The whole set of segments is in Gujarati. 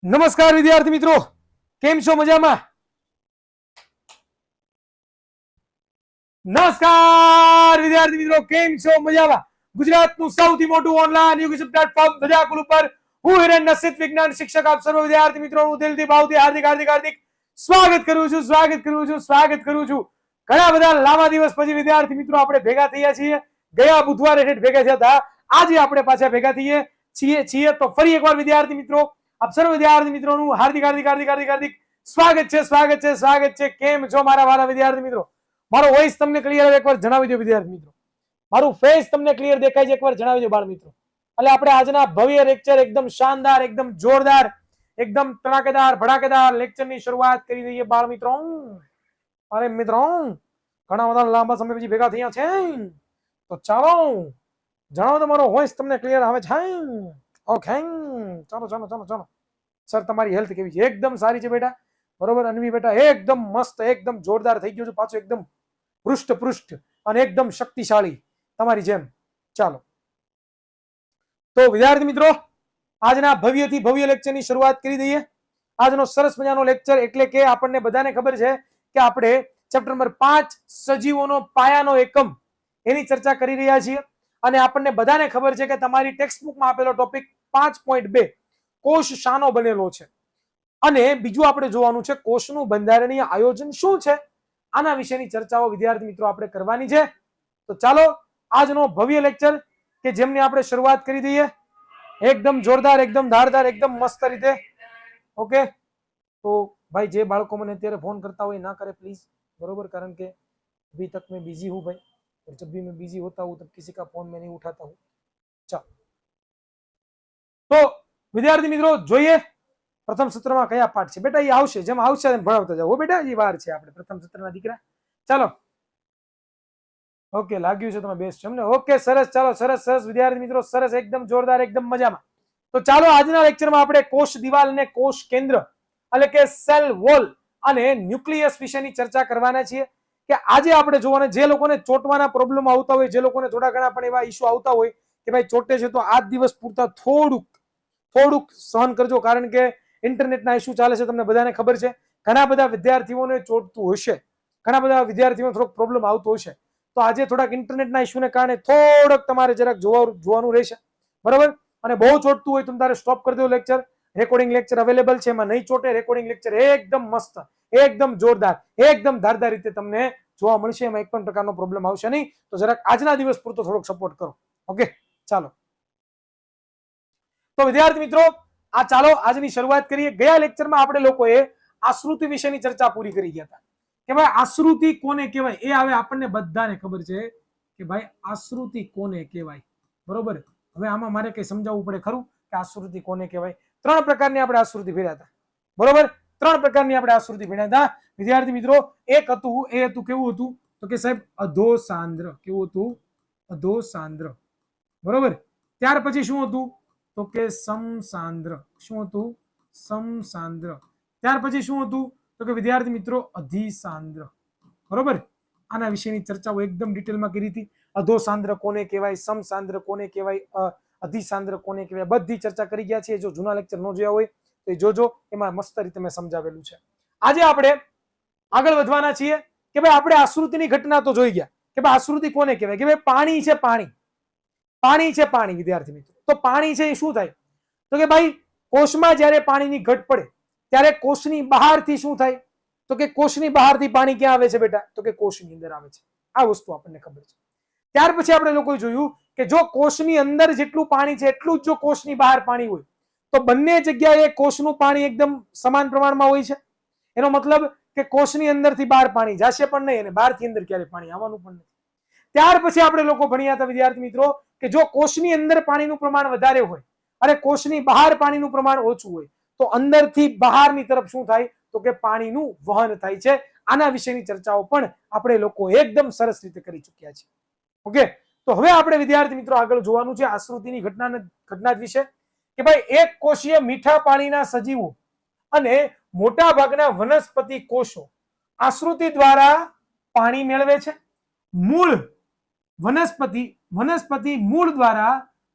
નમસ્કાર વિદ્યાર્થી મિત્રો, કેમ છો? મજામાં? નમસ્કાર વિદ્યાર્થી મિત્રો, કેમ છો? મજામાં? ગુજરાતનું સૌથી મોટું ઓનલાઈન એજ્યુકેશન પ્લેટફોર્મ ધજાકુલ ઉપર હું હિરેન નસીદ વિજ્ઞાન શિક્ષક આપ સર્વ વિદ્યાર્થી મિત્રોનું દિલથી ભાવથી હાર્દિક સ્વાગત કરું છું. ઘણા બધા લાંબા દિવસ પછી વિદ્યાર્થી મિત્રો આપણે ભેગા થયા છીએ. ગયા બુધવારે ભેગા થયા હતા, આજે આપણે પાછા ભેગા થઈએ છીએ. તો ફરી એકવાર વિદ્યાર્થી મિત્રો, આપ સર્વ વિદ્યાર્થી મિત્રોનું હાર્દિક સ્વાગત છે. કેમ છો મારા વાલા વિદ્યાર્થી મિત્રો? મારો વોઇસ તમને ક્લિયર એકવાર જણાવી દો વિદ્યાર્થી મિત્રો. મારું ફેસ તમને ક્લિયર દેખાય છે એકવાર જણાવી દો બાળ મિત્રો. એટલે આપણે આજના ભવ્ય લેક્ચર એકદમ શાનદાર, એકદમ જોરદાર, એકદમ તડાકેદાર ભડાકેદાર લેક્ચરની શરૂઆત કરી દઈએ બાળ મિત્રો. અરે મિત્રો, ઘણા બધા લાંબા સમય પછી ભેગા થયા છે, તો ચાલો જણાવો તમારો વોઇસ તમને ક્લિયર આવે છે? ઓકે, ચાલો. સર તમારી હેલ્થ કેવી છે? એકદમ સારી છે બેટા. બરોબર અન્વી બેટા, એકદમ મસ્ત, એકદમ જોરદાર થઈ ગયું છે પાછું, એકદમ પૃષ્ઠ અને એકદમ શક્તિશાળી તમારી જેમ. ચાલો તો વિદ્યાર્થી મિત્રો, આજના ભવ્યથી ભવ્ય લેક્ચરની શરૂઆત કરી દઈએ. આજનો સરસ મજાનો લેક્ચર એટલે કે આપણને બધાને ખબર છે કે આપણે ચેપ્ટર નંબર 5 સજીવોનો પાયાનો એકમ એની ચર્ચા કરી રહ્યા છીએ. અને આપણને બધાને ખબર છે કે તમારી ટેક્સ્ટબુકમાં આપેલો ટોપિક 5.2 કોષ શાનો બનેલો છે, અને બીજું આપણે જોવાનું છે કોષનું બંધારણીય આયોજન શું છે. આના વિશેની ચર્ચાઓ વિદ્યાર્થી મિત્રો આપણે કરવાની છે. તો ચાલો આજનો ભવ્ય લેક્ચર કે જેમની આપણે શરૂઆત કરી દઈએ એકદમ જોરદાર, એકદમ ધારદાર, એકદમ મસ્ત રીતે. ઓકે, તો भाई જે બાળકો મને અત્યારે ફોન કરતા હોય ના કરે પ્લીज, बरोबर, कारण के अभी तक मैं बिजी हूँ भाई, और जब भी मैं बिजी होता हूँ तब किसी का फोन मैं नहीं उठाता हूँ. ચાલો તો વિદ્યાર્થી મિત્રો જોઈએ પ્રથમ સત્રમાં કયા પાઠ છે બેટા. એ આવશે, જેમ આવશે એમ ભણાવતા જાવ બેટા, એ વાર છે આપણે પ્રથમ સત્રના દીકરા. ચાલો ઓકે, લાગ્યું છે તમે બેસ્ટ છો ને? ઓકે, સરસ. ચાલો સરસ વિદ્યાર્થી મિત્રો, સરસ, એકદમ જોરદાર, એકદમ મજામાં. તો ચાલો આજના લેક્ચરમાં આપણે કોષ દિવાલ અને કોષ કેન્દ્ર એટલે કે સેલ વોલ અને ન્યુક્લિયસ વિશેની ચર્ચા કરવાના છીએ. કે આજે આપણે જોવાના, જે લોકોને ચોટવાના પ્રોબ્લેમ આવતા હોય, જે લોકોને થોડા ઘણા પણ એવા ઇસ્યુ આવતા હોય કે ભાઈ ચોટે છે, તો આજ દિવસ પૂરતા થોડુંક સહન કરજો, કારણ કે ઇન્ટરનેટના ઇસ્યુ ચાલે છે, તમને બધાને ખબર છે. ઘણા બધા વિદ્યાર્થીઓને ચોટતું હશે, ઘણા બધા વિદ્યાર્થીઓને થોડોક પ્રોબ્લેમ આવતો હશે. તો આજે થોડાક ઇન્ટરનેટના ઇસ્યુને કારણે થોડોક તમારે જરાક જોવાનું રહેશે, બરોબર. અને બહુ ચોટતું હોય તો તારે સ્ટોપ કરી દો લેક્ચર. રેકોર્ડિંગ લેક્ચર અવેલેબલ છે, એમાં નહીં ચોટે. રેકોર્ડિંગ લેક્ચર એકદમ મસ્ત, એકદમ જોરદાર, એકદમ ધારદાર રીતે તમને જોવા મળશે, એમાં એક પણ પ્રકારનો પ્રોબ્લેમ આવશે નહીં. તો જરાક આજના દિવસ પૂરતો થોડોક સપોર્ટ કરો. ઓકે, ચાલો તો વિદ્યાર્થી મિત્રો, આ ચાલો આજની શરૂઆત કરીએ. ગયા લેક્ચરમાં આપણે લોકોએ આશ્રુતિ વિશેની ચર્ચા પૂરી કરી ગયા હતા કે ભાઈ આશ્રુતિ કોને કહેવાય. એ હવે આપણને બધાને ખબર છે કે ભાઈ આશ્રુતિ કોને કહેવાય, બરોબર. હવે આમાં મારે કઈ સમજાવવું પડે ખરું કે આશ્રુતિ કોને કહેવાય? 3 પ્રકારની આપણે આશ્રુતિ ભેળ્યા હતા, બરોબર. 3 પ્રકારની આપણે આશ્રુતિ ભેળ્યા હતા વિદ્યાર્થી મિત્રો. એક હતું, એ હતું કેવું હતું તો કે સાહેબ અધોસાંદ્ર. કેવું હતું? અધોસાંદ્ર, બરોબર. ત્યાર પછી શું હતું તો કે સમસાંદ્ર. શું હતું? સમસાંદ્ર. ત્યાર પછી શું હતું તો કે વિદ્યાર્થી મિત્રો અધિસાંદ્ર, બરોબર. આના વિશેની ચર્ચાઓ એકદમ ડિટેલમાં કરી હતી. અધોસાંદ્ર કોને કહેવાય, સમસાંદ્ર કોને કહેવાય, અધિસાંદ્ર કોને કહેવાય, બધી ચર્ચા કરી ગયા છે. જો જૂના લેક્ચર ન જોયા હોય તો જોજો, એમાં મસ્ત રીતે મેં સમજાવેલું છે. આજે આપણે આગળ વધવાના છીએ કે ભાઈ આપણે આશ્રુતિની ઘટના તો જોઈ ગયા કે ભાઈ આશ્રુતિ કોને કહેવાય. કે ભાઈ પાણી છે, પાણી છે, પાણી. વિદ્યાર્થી મિત્રો, તો પાણી છે એ શું થાય તો કે ભાઈ કોષમાં જ્યારે પાણીની ઘટ પડે ત્યારે કોષની બહારથી શું થાય તો કે કોષની બહારથી પાણી ક્યાં આવે છે બેટા તો કે કોષની અંદર આવે છે. આ વસ્તુ આપણને ખબર છે. ત્યાર પછી આપણે લોકોએ જોયું કે જો કોષની અંદર જેટલું પાણી છે એટલું જ જો કોષની બહાર પાણી હોય તો બંને જગ્યાએ કોષનું પાણી એકદમ સમાન પ્રમાણમાં હોય છે. એનો મતલબ કે કોષની અંદરથી બહાર પાણી જશે પણ નહીં અને બહારથી અંદર ક્યારે પાણી આવવાનું પણ નહીં. ત્યાર પછી આપણે લોકો ભણ્યા હતા વિદ્યાર્થી મિત્રો કે જો કોષની અંદર પાણીનું પ્રમાણ વધારે હોય અને કોષની બહાર પાણીનું પ્રમાણ ઓછું હોય તો અંદરથી બહારની તરફ શું થાય તો કે પાણીનું વહન થાય છે. આના વિશેની ચર્ચાઓ પણ આપણે લોકો એકદમ સરસ રીતે કરી ચૂક્યા છે. ઓકે, તો હવે આપણે વિદ્યાર્થી મિત્રો આગળ જોવાનું છે આશ્રુતિની ઘટના વિશે કે ભાઈ એક કોષીય મીઠા પાણીના સજીવો અને મોટા ભાગના વનસ્પતિ કોષો આશ્રુતિ દ્વારા પાણી મેળવે છે. મૂળ વનસ્પતિ મૂળ દ્વારા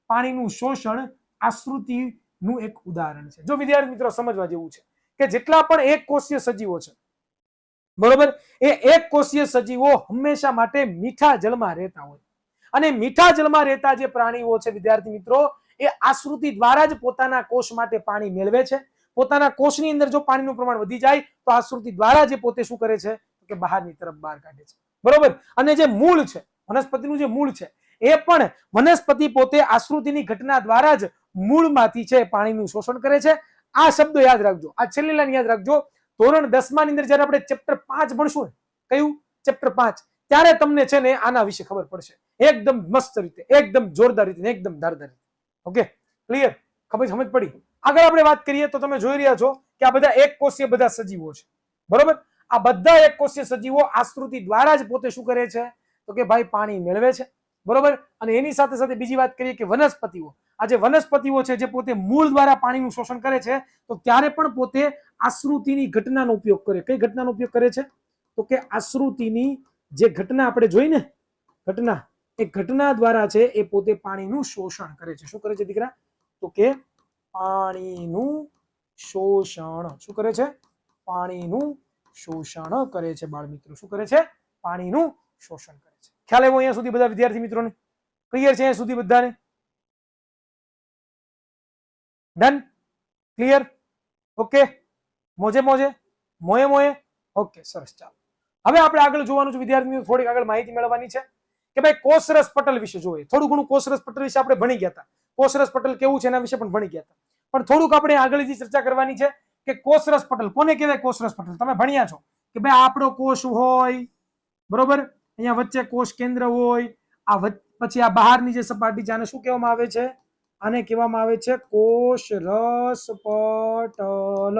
પાણીનું શોષણ આશ્રુતિ નું એક ઉદાહરણ છે. જો વિદ્યાર્થી મિત્રો સમજવા જેવું છે કે જેટલા પણ એક કોષીય સજીવો છે, બરોબર, એ એક કોષીય સજીવો હંમેશા માટે મીઠા જળમાં રહેતા હોય, અને મીઠા જળમાં રહેતા જે પ્રાણીઓ છે વિદ્યાર્થી મિત્રો, એ આશ્રુતિ દ્વારા જ પોતાના કોષ માટે પાણી મેળવે છે. પોતાના કોષની અંદર જો પાણીનું પ્રમાણ વધી જાય તો આશ્રુતિ દ્વારા જે પોતે શું કરે છે કે બહારની તરફ બહાર કાઢે છે, બરોબર. અને જે મૂળ છે, વનસ્પતિનું જે મૂળ છે, એ પણ વનસ્પતિ પોતે આશ્રુતિની ઘટના દ્વારા જ મૂળમાંથી છે પાણીનું શોષણ કરે છે. આ શબ્દો યાદ રાખજો, આ છેલ્લી લાઈન યાદ રાખજો. ધોરણ 10 ની અંદર જયારે આપણે ચેપ્ટર 5 ભણશું ને, કયું ચેપ્ટર 5, ત્યારે તમને છે ને આના વિશે ખબર પડશે એકદમ મસ્ત રીતે, એકદમ જોરદાર રીતે, એકદમ ધારદાર રીતે. Okay, clear? સમજ પડી? આગળ આપણે વાત કરીએ તો તમે જોઈ રહ્યા છો કે આ બધા એક કોષીય બધા સજીવો છે, બરોબર. આ બધા એક કોષીય સજીવો આશ્રુતિ દ્વારા જ પોતે શું કરે છે તો કે ભાઈ પાણી મેળવે છે, બરોબર. અને એની સાથે સાથે બીજી વાત કરીએ કે વનસ્પતિઓ, આ જે વનસ્પતિઓ છે જે પોતે મૂળ દ્વારા પાણીનું શોષણ કરે છે, તો ત્યારે પણ પોતે આશ્રુતિની ઘટનાનો ઉપયોગ કરે. કઈ ઘટનાનો ઉપયોગ કરે છે તો કે આશ્રુતિની જે ઘટના આપણે જોઈ ને, ઘટના, એ ઘટના દ્વારા છે એ પોતે પાણીનું શોષણ કરે છે. શું કરે છે દીકરા? તો કે પાણીનું શોષણ. શું કરે છે? પાણીનું શોષણ કરે છે બાળ મિત્રો. શું કરે છે? પાણીનું શોષણ કરે છે. ખ્યાલ આવ્યો અહીંયા સુધી બધા વિદ્યાર્થી મિત્રોને? ક્લિયર છે અહીંયા સુધી બધાને? ડન? ક્લિયર? ઓકે, મોજે મોજે, મોએ મોએ. ઓકે, સરસ. ચાલો હવે આપણે આગળ જોવાનું છે વિદ્યાર્થી મિત્રો, થોડીક આગળ માહિતી મેળવવાની છે કે ભાઈ કોષરસ પટલ વિશે જોઈએ. થોડું ઘણું કોષરસ પટલ વિશે આપણે ભણી ગયા હતા. કોષરસ પટલ કેવું છે એના વિશે પણ ભણી ગયા હતા, પણ થોડુંક આપણે આગળથી ચર્ચા કરવાની છે કે કોષરસ પટલ કોને કહેવાય. કોષરસ પટલ તમે ભણ્યા છો કે ભાઈ આપણો કોષ હોય, બરોબર, અહીંયા વચ્ચે કોષ કેન્દ્ર હોય, આ પછી આ બહારની જે સપાટી છે આને શું કહેવામાં આવે છે? આને કહેવામાં આવે છે કોષરસ પટલ,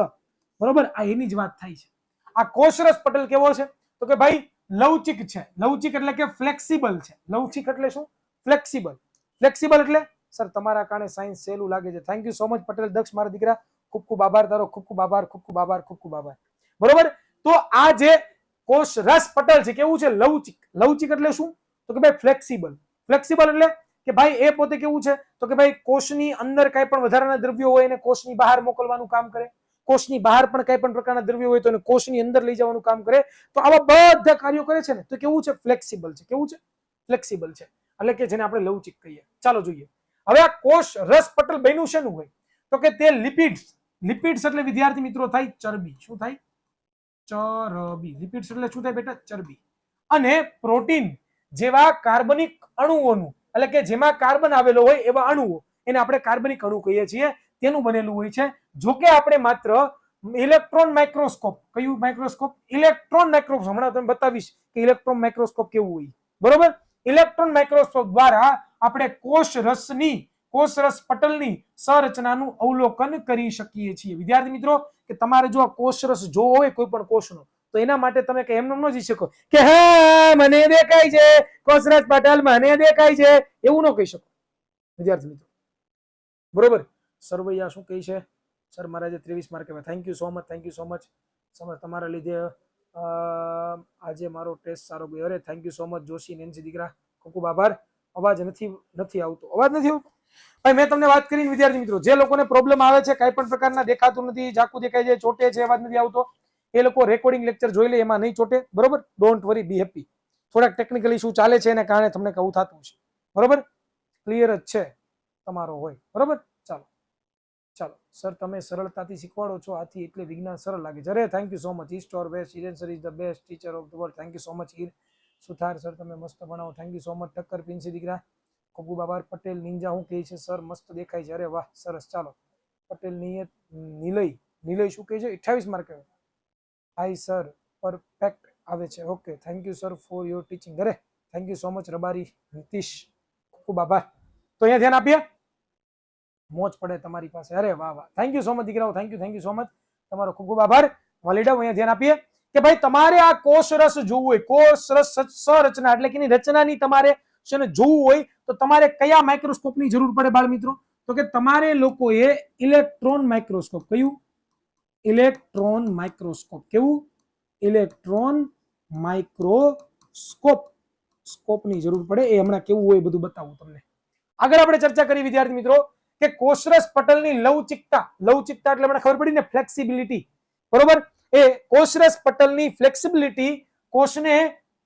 બરોબર. આ એની જ વાત થાય છે. આ કોષરસ પટલ કેવો છે તો કે ભાઈ લવચિક છે. લવચિક એટલે કે ફ્લેક્સિબલ છે. લવચિક એટલે શું? ફ્લેક્સિબલ. ફ્લેક્સિબલ એટલે સર તમારા કારણે સાયન્સ સહેલું લાગે છે. Thank you so much Patel Daksh, મારા દીકરા, ખૂબ ખૂબ આભાર તારો, ખૂબ ખૂબ આભાર, ખૂબ ખૂબ આભાર, ખૂબ ખૂબ આભાર, બરોબર. તો આ જે કોષરસ પટલ છે કેવું છે? લવચિક. લવચિક એટલે શું તો કે ભાઈ ફ્લેક્સિબલ. ફ્લેક્સિબલ એટલે કે ભાઈ એ પોતે કેવું છે તો કે ભાઈ કોષની અંદર કઈ પણ વધારાના દ્રવ્યો હોય એને કોષની બહાર મોકલવાનું કામ કરે. કોષની બહાર પણ કઈ પણ પ્રકારના દ્રવ્યો હોય તો એને કોષની અંદર લઈ જવાનું કામ કરે. તો આવા બધા કાર્યો કરે છે ને તો કેવું છે? ફ્લેક્સિબલ છે. કેવું છે? ફ્લેક્સિબલ છે, એટલે કે જેને આપણે લવચિક કહીએ. ચાલો જોઈએ હવે આ કોષ રસ પટલ બન્યું શેનું હોય તો કે તે લિપિડ્સ. લિપિડ્સ એટલે વિદ્યાર્થી મિત્રો થાય ચરબી. શું થાય? ચરબી. લિપિડ્સ એટલે શું થાય બેટા? ચરબી. અને પ્રોટીન જેવા કાર્બનિક અણુઓનું, એટલે કે જેમાં કાર્બન આવેલો હોય એવા અણુઓ, એને આપણે કાર્બનિક અણુ કહીએ છીએ, તેનું બનેલું હોય છે. જો કે આપણે માત્ર ઇલેક્ટ્રોન માઇક્રોસ્કોપ, કયું માઇક્રોસ્કોપ? Electron microscope. હમણાં તમને બતાવીશ કે ઇલેક્ટ્રોન માઇક્રોસ્કોપ કેવું હોય, બરોબર. ઇલેક્ટ્રોન માઇક્રોસ્કોપ દ્વારા આપણે કોષરસ પટલની સંરચનાનું અવલોકન કરી શકીએ છીએ. વિદ્યાર્થી મિત્રો, કે તમારે જો આ કોષરસ જોવો હોય કોઈ પણ કોષનો, તો એના માટે તમે કે એમ ન જઈ શકો કે હા મને દેખાય છે કોષરસ પટલ, મને દેખાય છે, એવું ન કહી શકો વિદ્યાર્થી મિત્રો, બરોબર. સરવૈયા શું કહે છે? સર મારા જે 23 માર્ક આવ્યા. Thank you so much, thank you so much. સમજ તમારા લીધે આજે મારો ટેસ્ટ સારો ગયો. અરે thank you so much Joshi, Nancy દીકરા, ખૂબ ખૂબ આભાર. અવાજ નથી આવતો. અવાજ નથી આવતો ભાઈ. મેં તમને વાત કરીને વિદ્યાર્થી મિત્રો, જે લોકોને પ્રોબ્લેમ આવે છે, કઈ પણ પ્રકારના દેખાતું નથી, ઝાકું દેખાય છે, ચોટે છે, અવાજ નથી આવતો, એ લોકો રેકોર્ડિંગ લેક્ચર જોઈ લે, એમાં નહીં ચોટે, બરોબર. Don't worry, B happy. થોડાક ટેકનિકલ ઇશ્યુ ચાલે છે એને કારણે તમને કહું થતું છે, બરોબર. ક્લિયર જ છે તમારો હોય, બરોબર. ચાલો ચાલો સર તમે સરળતાથી શીખવાડો છો, આથી એટલે વિજ્ઞાન સરળ લાગે છે. અરે thank you so much. East or west, Hiren sir is the best teacher of the world. Thank you so much. Suthar sir તમે મસ્ત ભણાવો. Thank you so much. Thakkar પિંસી દીકરા, ખૂબ ખૂબ આભાર. પટેલ નિંજા હું કહે છે? સર મસ્ત દેખાય છે. અરે વાહ, સરસ. ચાલો પટેલ નિલય શું કહે છે? 28 માર્ક. હાય સર, પરફેક્ટ આવે છે. Okay, thank you sir for your teaching. અરે thank you so much Rabari Nitish, ખૂબ આભાર. તો અહીંયા ધ્યાન આપીએ, મોજ પડે તમારી પાસે. અરે વાહ વાહ, થેન્ક યુ સો મચ દીકરાઓ, થેન્ક યુ સો મચ. તમારો ખૂબ ખૂબ આભાર. વાલીડાઓ અહીંયા ધ્યાન આપીએ કે ભાઈ તમારે આ કોષરસ જોવું હોય, કોષરસ સંરચના એટલે કે રચનાની તમારે જોવું હોય તો તમારે કયા માઇક્રોસ્કોપની જરૂર પડે બાળ મિત્રો? તો કે તમારે લોકોએ ઇલેક્ટ્રોન માઇક્રોસ્કોપ. કયું? Electron microscope. કેવું? ઇલેક્ટ્રોન માઇક્રોસ્કોપ સ્કોપની જરૂર પડે. એ હમણાં કેવું હોય બધું બતાવું તમને. આગળ આપણે ચર્ચા કરી વિદ્યાર્થી મિત્રો કે કોષરસ પટલની લવચિકતા એટલે મને ખબર પડી ને ફ્લેક્સિબિલિટી, બરોબર, એ કોષરસ પટલની ફ્લેક્સિબિલિટી કોષને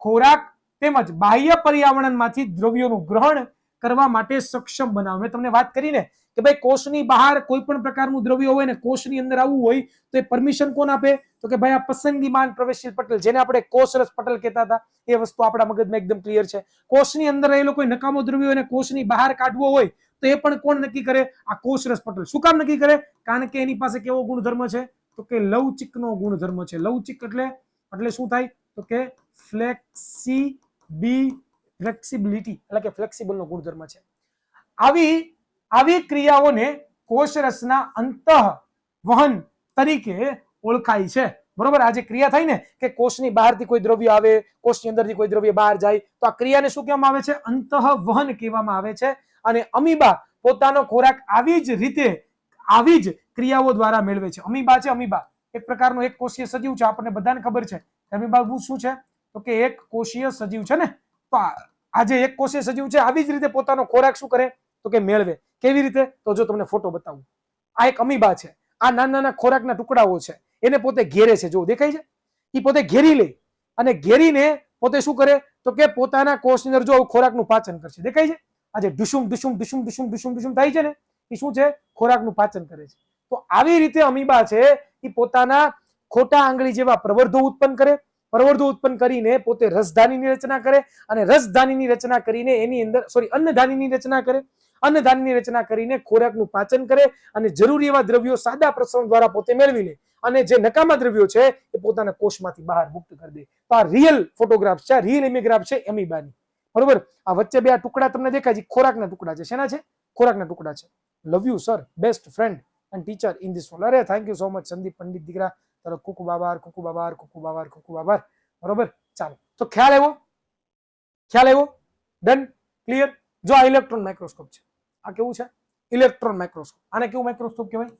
ખોરાક તેમજ બાહ્ય પર્યાવરણમાંથી દ્રવ્યોનું ગ્રહણ કરવા માટે સક્ષમ બનાવે. મેં તમને વાત કરી ને કે ભાઈ કોષની બહાર કોઈ પણ પ્રકારનું દ્રવ્ય હોય ને કોષની અંદર આવવું હોય તો એ પરમિશન કોણ આપે? તો કે ભાઈ આ પસંદગીમાન પ્રવેશશીલ પટલ, જેને આપણે કોષરસ પટલ કહેતા હતા, એ વસ્તુ આપણા મગજમાં એકદમ ક્લિયર છે. કોષની અંદર રહેલો કોઈ નકામો દ્રવ્ય હોય ને કોષની બહાર કાઢવો હોય તો એ પણ કોણ નક્કી કરે? આ કોષરસ પટલ. શું કામ નક્કી કરે? કારણ કે એની પાસે કેવો ગુણધર્મ છે? તો કે લવચિકનો ગુણધર્મ છે. લવચિક એટલે શું થાય? તો કે ફ્લેક્સિબિલિટી એટલે કે ફ્લેક્સિબલનો ગુણધર્મ છે. આવી ક્રિયાઓને કોષરસના અંતઃવહન તરીકે ઓળખાય છે, બરોબર. આ જે ક્રિયા થાય ને કે કોષની બહારથી કોઈ દ્રવ્ય આવે, કોષની અંદરથી કોઈ દ્રવ્ય બહાર જાય, તો આ ક્રિયાને શું કહેવામાં આવે છે? અંતઃવહન કહેવામાં આવે છે. અને અમીબા પોતાનો ખોરાક આવી જ ક્રિયાઓ દ્વારા મેળવે છે. અમીબા છે, અમીબા એક પ્રકારનો એક કોષીય સજીવ છે, આપણને બધાને ખબર છે. અમીબા શું છે? તો કે એક કોષીય સજીવ છે ને. તો આ જે એક કોષીય સજીવ છે આવી જ રીતે પોતાનો ખોરાક શું કરે? તો કે મેળવે. કેવી રીતે? તો જો તમને ફોટો બતાવું, આ એક અમીબા છે, આ નાના નાના ખોરાકના ટુકડાઓ છે, એને પોતે ઘેરે છે. જો દેખાય છે? એ પોતે ઘેરી લે અને ઘેરીને પોતે શું કરે? તો કે પોતાના કોષની અંદર જો ખોરાકનું પાચન કરશે. દેખાય છે? આ જે ઢુસુમ ઢુસુમ ઢુસુમ ઢુસુમ ઢુસુમ ઢુસુમ થાય છે ને, એ શું છે? ખોરાકનું પાચન કરે છે. તો આવી રીતે અમીબા છે એ પોતાના ખોટા આંગળી જેવા પ્રવર્ધો ઉત્પન્ન કરે. પ્રવર્ધો ઉત્પન્ન કરીને પોતે રસધાનીની રચના કરે અને રસધાનીની રચના કરીને એની અંદર અન્નધાનીની રચના કરે. અન્નધાનીની રચના કરીને ખોરાકનું પાચન કરે અને જરૂરી એવા દ્રવ્યો સાદા પ્રસરણ દ્વારા પોતે મેળવી લે. અને જે નકામા દ્રવ્યો છે એ પોતાના કોષમાંથી બહાર મુક્ત કરી દે. તો આ રિયલ ફોટોગ્રાફ છે, રિયલ ઇમેગ્રાફ છે એમીબાની, બરોબર. આ વચ્ચે બે આ ટુકડા તમને દેખાય છે, ખોરાકના ટુકડા છે. શેના છે? ખોરાકના ટુકડા છે. Love you sir, best friend and teacher in this world. અરે thank you so much Sandeep Pandit દીકરા, તારો ખૂબ આભાર, ખૂબ આભાર, ખૂબ આભાર, ખૂબ આભાર, બરોબર. ચાલો, તો ખ્યાલ આવ્યો? Done, clear? જો આ ઇલેક્ટ્રોન માઇક્રોસ્કોપ છે. આ કેવું છે? Electron microscope. આને કેવું માઇક્રોસ્કોપ કહેવાય?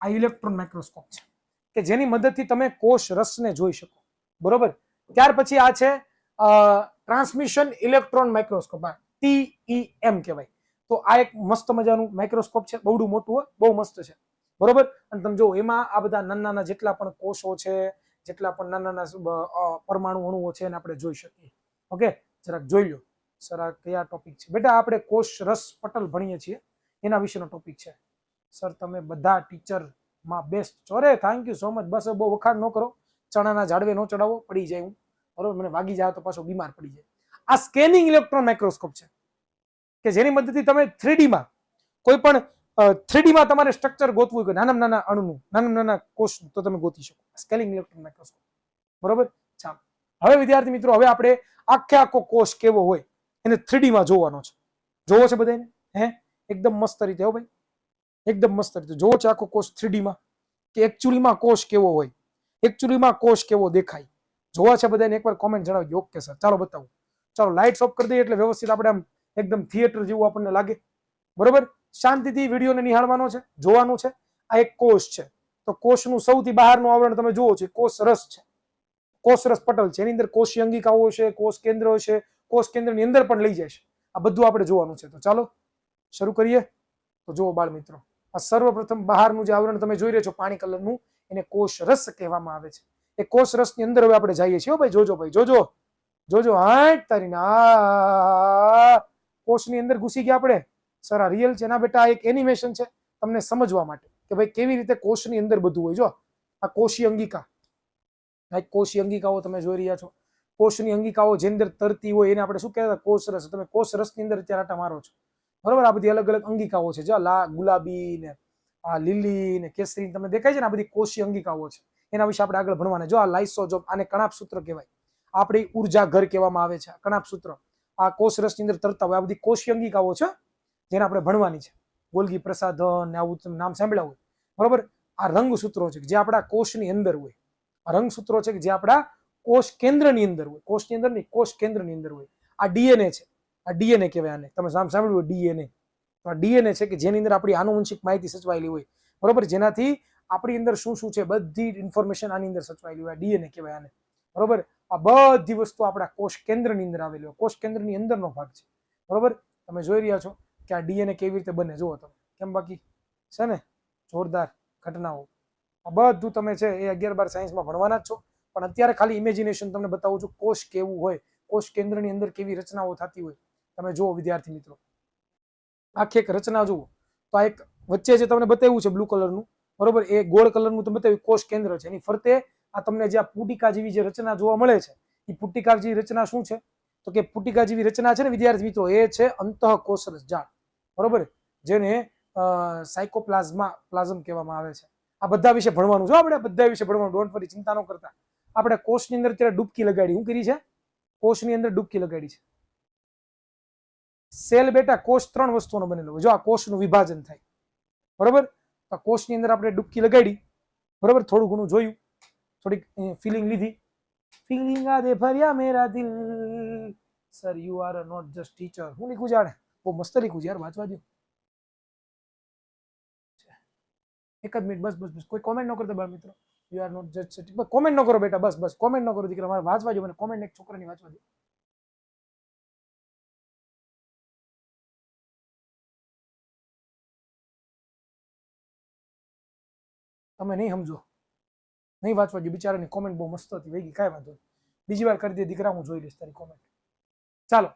આ ઇલેક્ટ્રોન માઇક્રોસ્કોપ છે કે જેની મદદથી તમે કોષ રસને જોઈ શકો, બરોબર. ત્યાર પછી આ છે ટ્રાન્સમિશન ઇલેક્ટ્રોન માઇક્રોસ્કોપ, TEM કહેવાય. તો આ એક મસ્ત મજાનું માઇક્રોસ્કોપ છે, બહુ મોટું હોય, બહુ મસ્ત છે, બરોબર. અને તમે જો એમાં આ બધા નાના નાના જેટલા પણ કોષો છે, જેટલા પણ નાના નાના પરમાણુ અણુઓ છે એને આપણે જોઈ શકીએ. ઓકે, જરાક જોઈ લો સર આ કયા ટોપિક છે. બેટા આપણે કોષ રસ પટલ ભણીએ છીએ, એના વિશેનો ટોપિક છે. સર તમે બધા ટીચરમાં બેસ્ટ છો. અરે થેન્ક યુ સો મચ. બસ બહુ વખાણ ન કરો, ચણાના ઝાડવે ન ચડાવો, પડી જાય હું, બરોબર. મને વાગી જાય તો પાછો બીમાર પડી જાય. આ સ્કેનિંગ ઇલેક્ટ્રોન માઇક્રોસ્કોપ છે કે જેની મદદથી તમે 3Dમાં કોઈ પણ 3Dમાં તમારે સ્ટ્રક્ચર ગોતવું હોય, નાના નાના અણુનું, નાના નાના કોષનું, તો તમે ગોતી શકો. સ્કેનિંગ ઇલેક્ટ્રોન માઇક્રોસ્કોપ, બરોબર. ચાલો, હવે વિદ્યાર્થી મિત્રો, હવે આપણે આખો કોષ કેવો હોય એને 3Dમાં જોવાનો છે. જોવો છે બધાને? એકદમ મસ્ત રીતે હો ભાઈ, એકદમ મસ્ત રીતે જોવો છે આખો કોષ 3Dમાં કે એકચ્યુઅલીમાં કોષ કેવો હોય, એકચ્યુઅલીમાં કોષ કેવો દેખાય. જોવા છે બધાને? એકવાર કોમેન્ટ જણાવજો. ઓકે સર, ચાલો બતાવું. ચાલો લાઇટ્સ ઓફ કરી દઈએ એટલે વ્યવસ્થિત આપણે આમ એકદમ થિયેટર જેવું આપણને લાગે, બરોબર. શાંતિથી વિડીયોને નિહાળવાનો છે, જોવાનું છે. આ એક કોષ છે, તો કોષનું સૌથી બહારનું આવરણ તમે જુઓ છો, કોષ રસ છે, કોષ રસ પટલ છે. એની અંદર કોષીય અંગિકાઓ છે, કોષ કેન્દ્ર છે, કોષ કેન્દ્રની અંદર પણ લઈ જાય છે. આ બધું આપણે જોવાનું છે. તો ચાલો શરૂ કરીએ. તો જુઓ બાળ મિત્રો, આ સર્વપ્રથમ બહારનું જે આવરણ તમે જોઈ રહ્યા છો પાણી કલરનું, એને કોષ રસ કહેવામાં આવે છે. એ કોષ રસની અંદર હવે આપણે જઈએ છીએ. ભાઈ જોજો, ભાઈ જોજો. હાટ તારીને આ કોષની અંદર ઘૂસી ગયા આપણે. સર આ રિયલ છે ના બેટા? આ એક એનિમેશન છે તમને સમજવા માટે કે ભાઈ કેવી રીતે કોષની અંદર બધું હોય. જો આ કોષીય અંગિકા, કોષીય અંગિકાઓ તમે જોઈ રહ્યા છો. કોષની અંગિકાઓ જેની અંદર તરતી હોય એને આપણે શું કહેતા? કોષ રસ. તમે કોષ રસની અંદર અત્યારે આટા મારો છો, બરોબર. આ બધી અલગ અલગ અંગિકાઓ છે. જો ગુલાબી ને આ લીલી ને કેસરી તમને દેખાય છે ને, આ બધી કોષીય અંગિકાઓ છે. એના વિશે આપણે આગળ ભણવાના. જો આ લાઇસોસોમ, આને કણાપ સૂત્ર કહેવાય. આપણી ઉર્જા ઘર કહેવામાં આવે છે કણાપ સૂત્ર. આ કોષ રસની અંદર તરતા હોય આ બધી કોષીય અંગિકાઓ છે જેને આપણે ભણવાની છે. ગોલ્ગી પ્રસાધન ને આવું તમે નામ સાંભળ્યા હોય, બરોબર. આ રંગસૂત્રો છે જે આપણા કોષની અંદર હોય. આ રંગસૂત્રો છે કે જે આપણા કોષ કેન્દ્રની અંદર હોય. કોષની અંદર નહીં, કોષ કેન્દ્રની અંદર હોય. આ ડીએનએ છે. આ ડીએનએ કહેવાય આને. તમે સાંભળ્યું ડીએનએ? તો આ ડીએનએ છે કે જેની અંદર આપણી આનુવંશિક માહિતી સચવાયેલી હોય, બરોબર, જેનાથી આપણી અંદર શું શું છે બધી ઇન્ફોર્મેશન આની અંદર સચવાયેલી હોય. ડીએનએ કહેવાય આને, બરોબર. આ બધી વસ્તુ આપણા કોષ કેન્દ્રની અંદર આવેલી હોય, કોષ કેન્દ્રની અંદરનો ભાગ છે, બરોબર. તમે જોઈ રહ્યા છો કે આ ડીએનએ કેવી રીતે બને, જુઓ તમે કેમ, બાકી છે ને જોરદાર ઘટનાઓ. આ બધું તમે છે એ 11-12 સાયન્સમાં ભણવાના જ છો, પણ અત્યારે ખાલી ઇમેજિનેશન તમને બતાવું છું. કોષ કેવું હોય, કોષ કેન્દ્રની અંદર કેવી રચનાઓ થતી હોય, તમે જુઓ વિદ્યાર્થી મિત્રો. આખી એક રચના જુઓ તો આ એક વચ્ચે જે તમને બતાવ્યું છે બ્લુ કલરનું, બરોબર, એ ગોળ કલરનું તમે બતાવ્યું કોષ કેન્દ્ર છે. એની ફરતે આ તમને જે આ પુટિકા જેવી જે રચના જોવા મળે છે, એ પુટિકા જેવી રચના શું છે? તો કે પુટિકા જેવી રચના છે ને વિદ્યાર્થી મિત્રો, એ છે અંતઃકોષરસ જાળ, બરોબર, જેને સાયકોપ્લાઝમ કહેવામાં આવે છે. આ બધા વિશે ભણવાનું જો, આપણે બધા વિશે ભણવાનું, ડોન્ટ વરી, ચિંતા ન કરતા. આપણે કોષની અંદર અત્યારે ડૂબકી લગાડી, શું કરી છે? કોષની અંદર ડૂબકી લગાડી છે. સેલ બેટા, કોષ 3 વસ્તુઓનો બનેલો હોય. જો આ કોષનું વિભાજન થાય, બરોબર, તો કોષની અંદર આપણે ડૂબકી લગાડી, બરોબર, થોડું ઘણું જોયું, થોડીક ફિલિંગ લીધી. ફિલિંગ આ દે ભર્યા મેરા દિલ, sir you are not just teacher. હું લીખું જાણે, બહુ મસ્ત લીખું છે યાર, વાંચવા દો. એક જ મિનિટ, બસ. કોઈ કોમેન્ટ ન કરતો બાળ મિત્રો. You are not just, comment ન કરો બેટા, બસ કોમેન્ટ ન કરો દીકરા, મારે વાંચવા દો મને. કોમેન્ટ એક છોકરાની વાંચવા દો. તમે નહીં સમજો, નહીં વાંચવા દો બિચારાની કોમેન્ટ બહુ મસ્ત હતી, વૈગી, કાંઈ વાંધો નહીં, બીજી વાર કરી દે દીકરા, હું જોઈ લઈશ તારી કોમેન્ટ. ચાલો,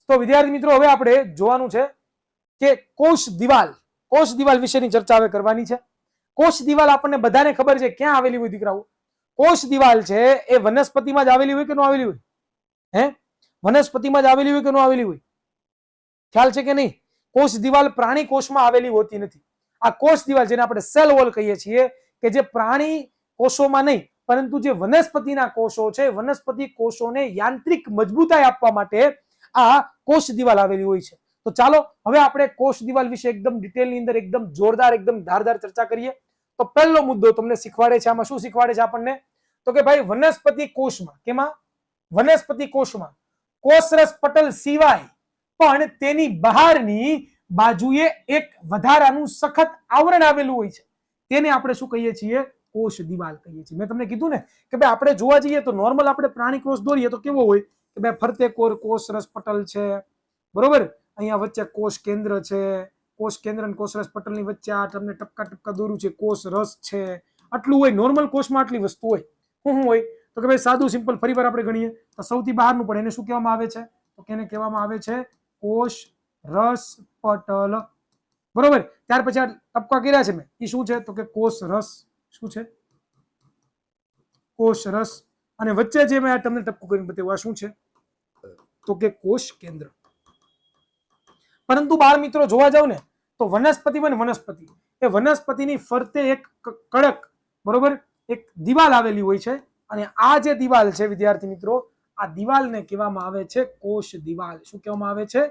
તો વિદ્યાર્થી મિત્રો હવે આપણે જોવાનું છે કે કોષ દિવાલ વિશેની ચર્ચા હવે કરવાની છે. કોષ દિવાલ આપણને બધાને ખબર છે ક્યાં આવેલી હોય દીકરાઓ? કોષ દિવાલ છે એ વનસ્પતિમાં જ આવેલી હોય કે ન આવેલી હોય? હે, વનસ્પતિમાં જ આવેલી હોય કે ન આવેલી હોય? ખ્યાલ છે કે નહીં? કોષ દિવાલ પ્રાણી કોષમાં આવેલી હોતી નથી. આ કોષ દિવાલ જેને આપણે સેલ વોલ કહીએ છીએ, કે જે પ્રાણી કોષોમાં નહીં પરંતુ જે વનસ્પતિના કોષો છે, વનસ્પતિ કોષોને યાંત્રિક મજબૂતાઈ આપવા માટે આ કોષ દિવાલ આવેલી હોય છે. તો ચાલો હવે આપણે કોષ દિવાલ વિશે એકદમ ડિટેલની અંદર એકદમ જોરદાર, એકદમ ધારદાર ચર્ચા કરીએ. તો પહેલો મુદ્દો તમને શીખવાડે છે, આમાં શું શીખવાડે છે આપણને? તો કે ભાઈ વનસ્પતિ કોષમાં, કેમાં? વનસ્પતિ કોષમાં કોષરસ પટલ સિવાય પણ તેની બહારની બાજુએ એક વધારાનું સખત આવરણ આવેલું હોય છે. તેને આપણે શું કહીએ છીએ? કોષ દિવાલ કહીએ છીએ. મેં તમને કીધું ને કે ભાઈ આપણે જોવા જઈએ તો નોર્મલ આપણે પ્રાણી કોષ દોરીએ તો કેવો હોય કે ભાઈ ફરતે કોષરસ પટલ છે, બરોબર, અહીંયા વચ્ચે કોષ કેન્દ્ર છે, કોષ કેન્દ્ર અને કોષરસ પટલની વચ્ચે આ તમને ટપકા દોર્યું છે, કોષ રસ છે, આટલું હોય. નોર્મલ કોષમાં આટલી વસ્તુ હોય. શું હોય? તો કે ભાઈ સાદું સિમ્પલ, ફરીવાર આપણે ગણીએ તો સૌથી બહારનું પણ એને શું કહેવામાં આવે છે? તો કેને કહેવામાં આવે છે? કોષ રસ પટલ, બરોબર. ત્યાર પછી આ ટપકા કર્યા છે મેં, એ શું છે? તો કે કોષ રસ. શું છે? કોષ રસ. અને વચ્ચે જે મેં તમને ટપકું કરીને બતાવ્યું, આ શું છે? તો કે કોષ કેન્દ્ર. પરંતુ બાળ મિત્રો જોવા જાવ ને તો વનસ્પતિ બને વનસ્પતિ, એ વનસ્પતિની ફરતે એક કડક, બરોબર, એક દિવાલ આવેલી હોય છે. અને આ જે દિવાલ છે વિદ્યાર્થી મિત્રો, આ દિવાલને કહેવામાં આવે છે કોષ દિવાલ. શું કહેવામાં આવે છે?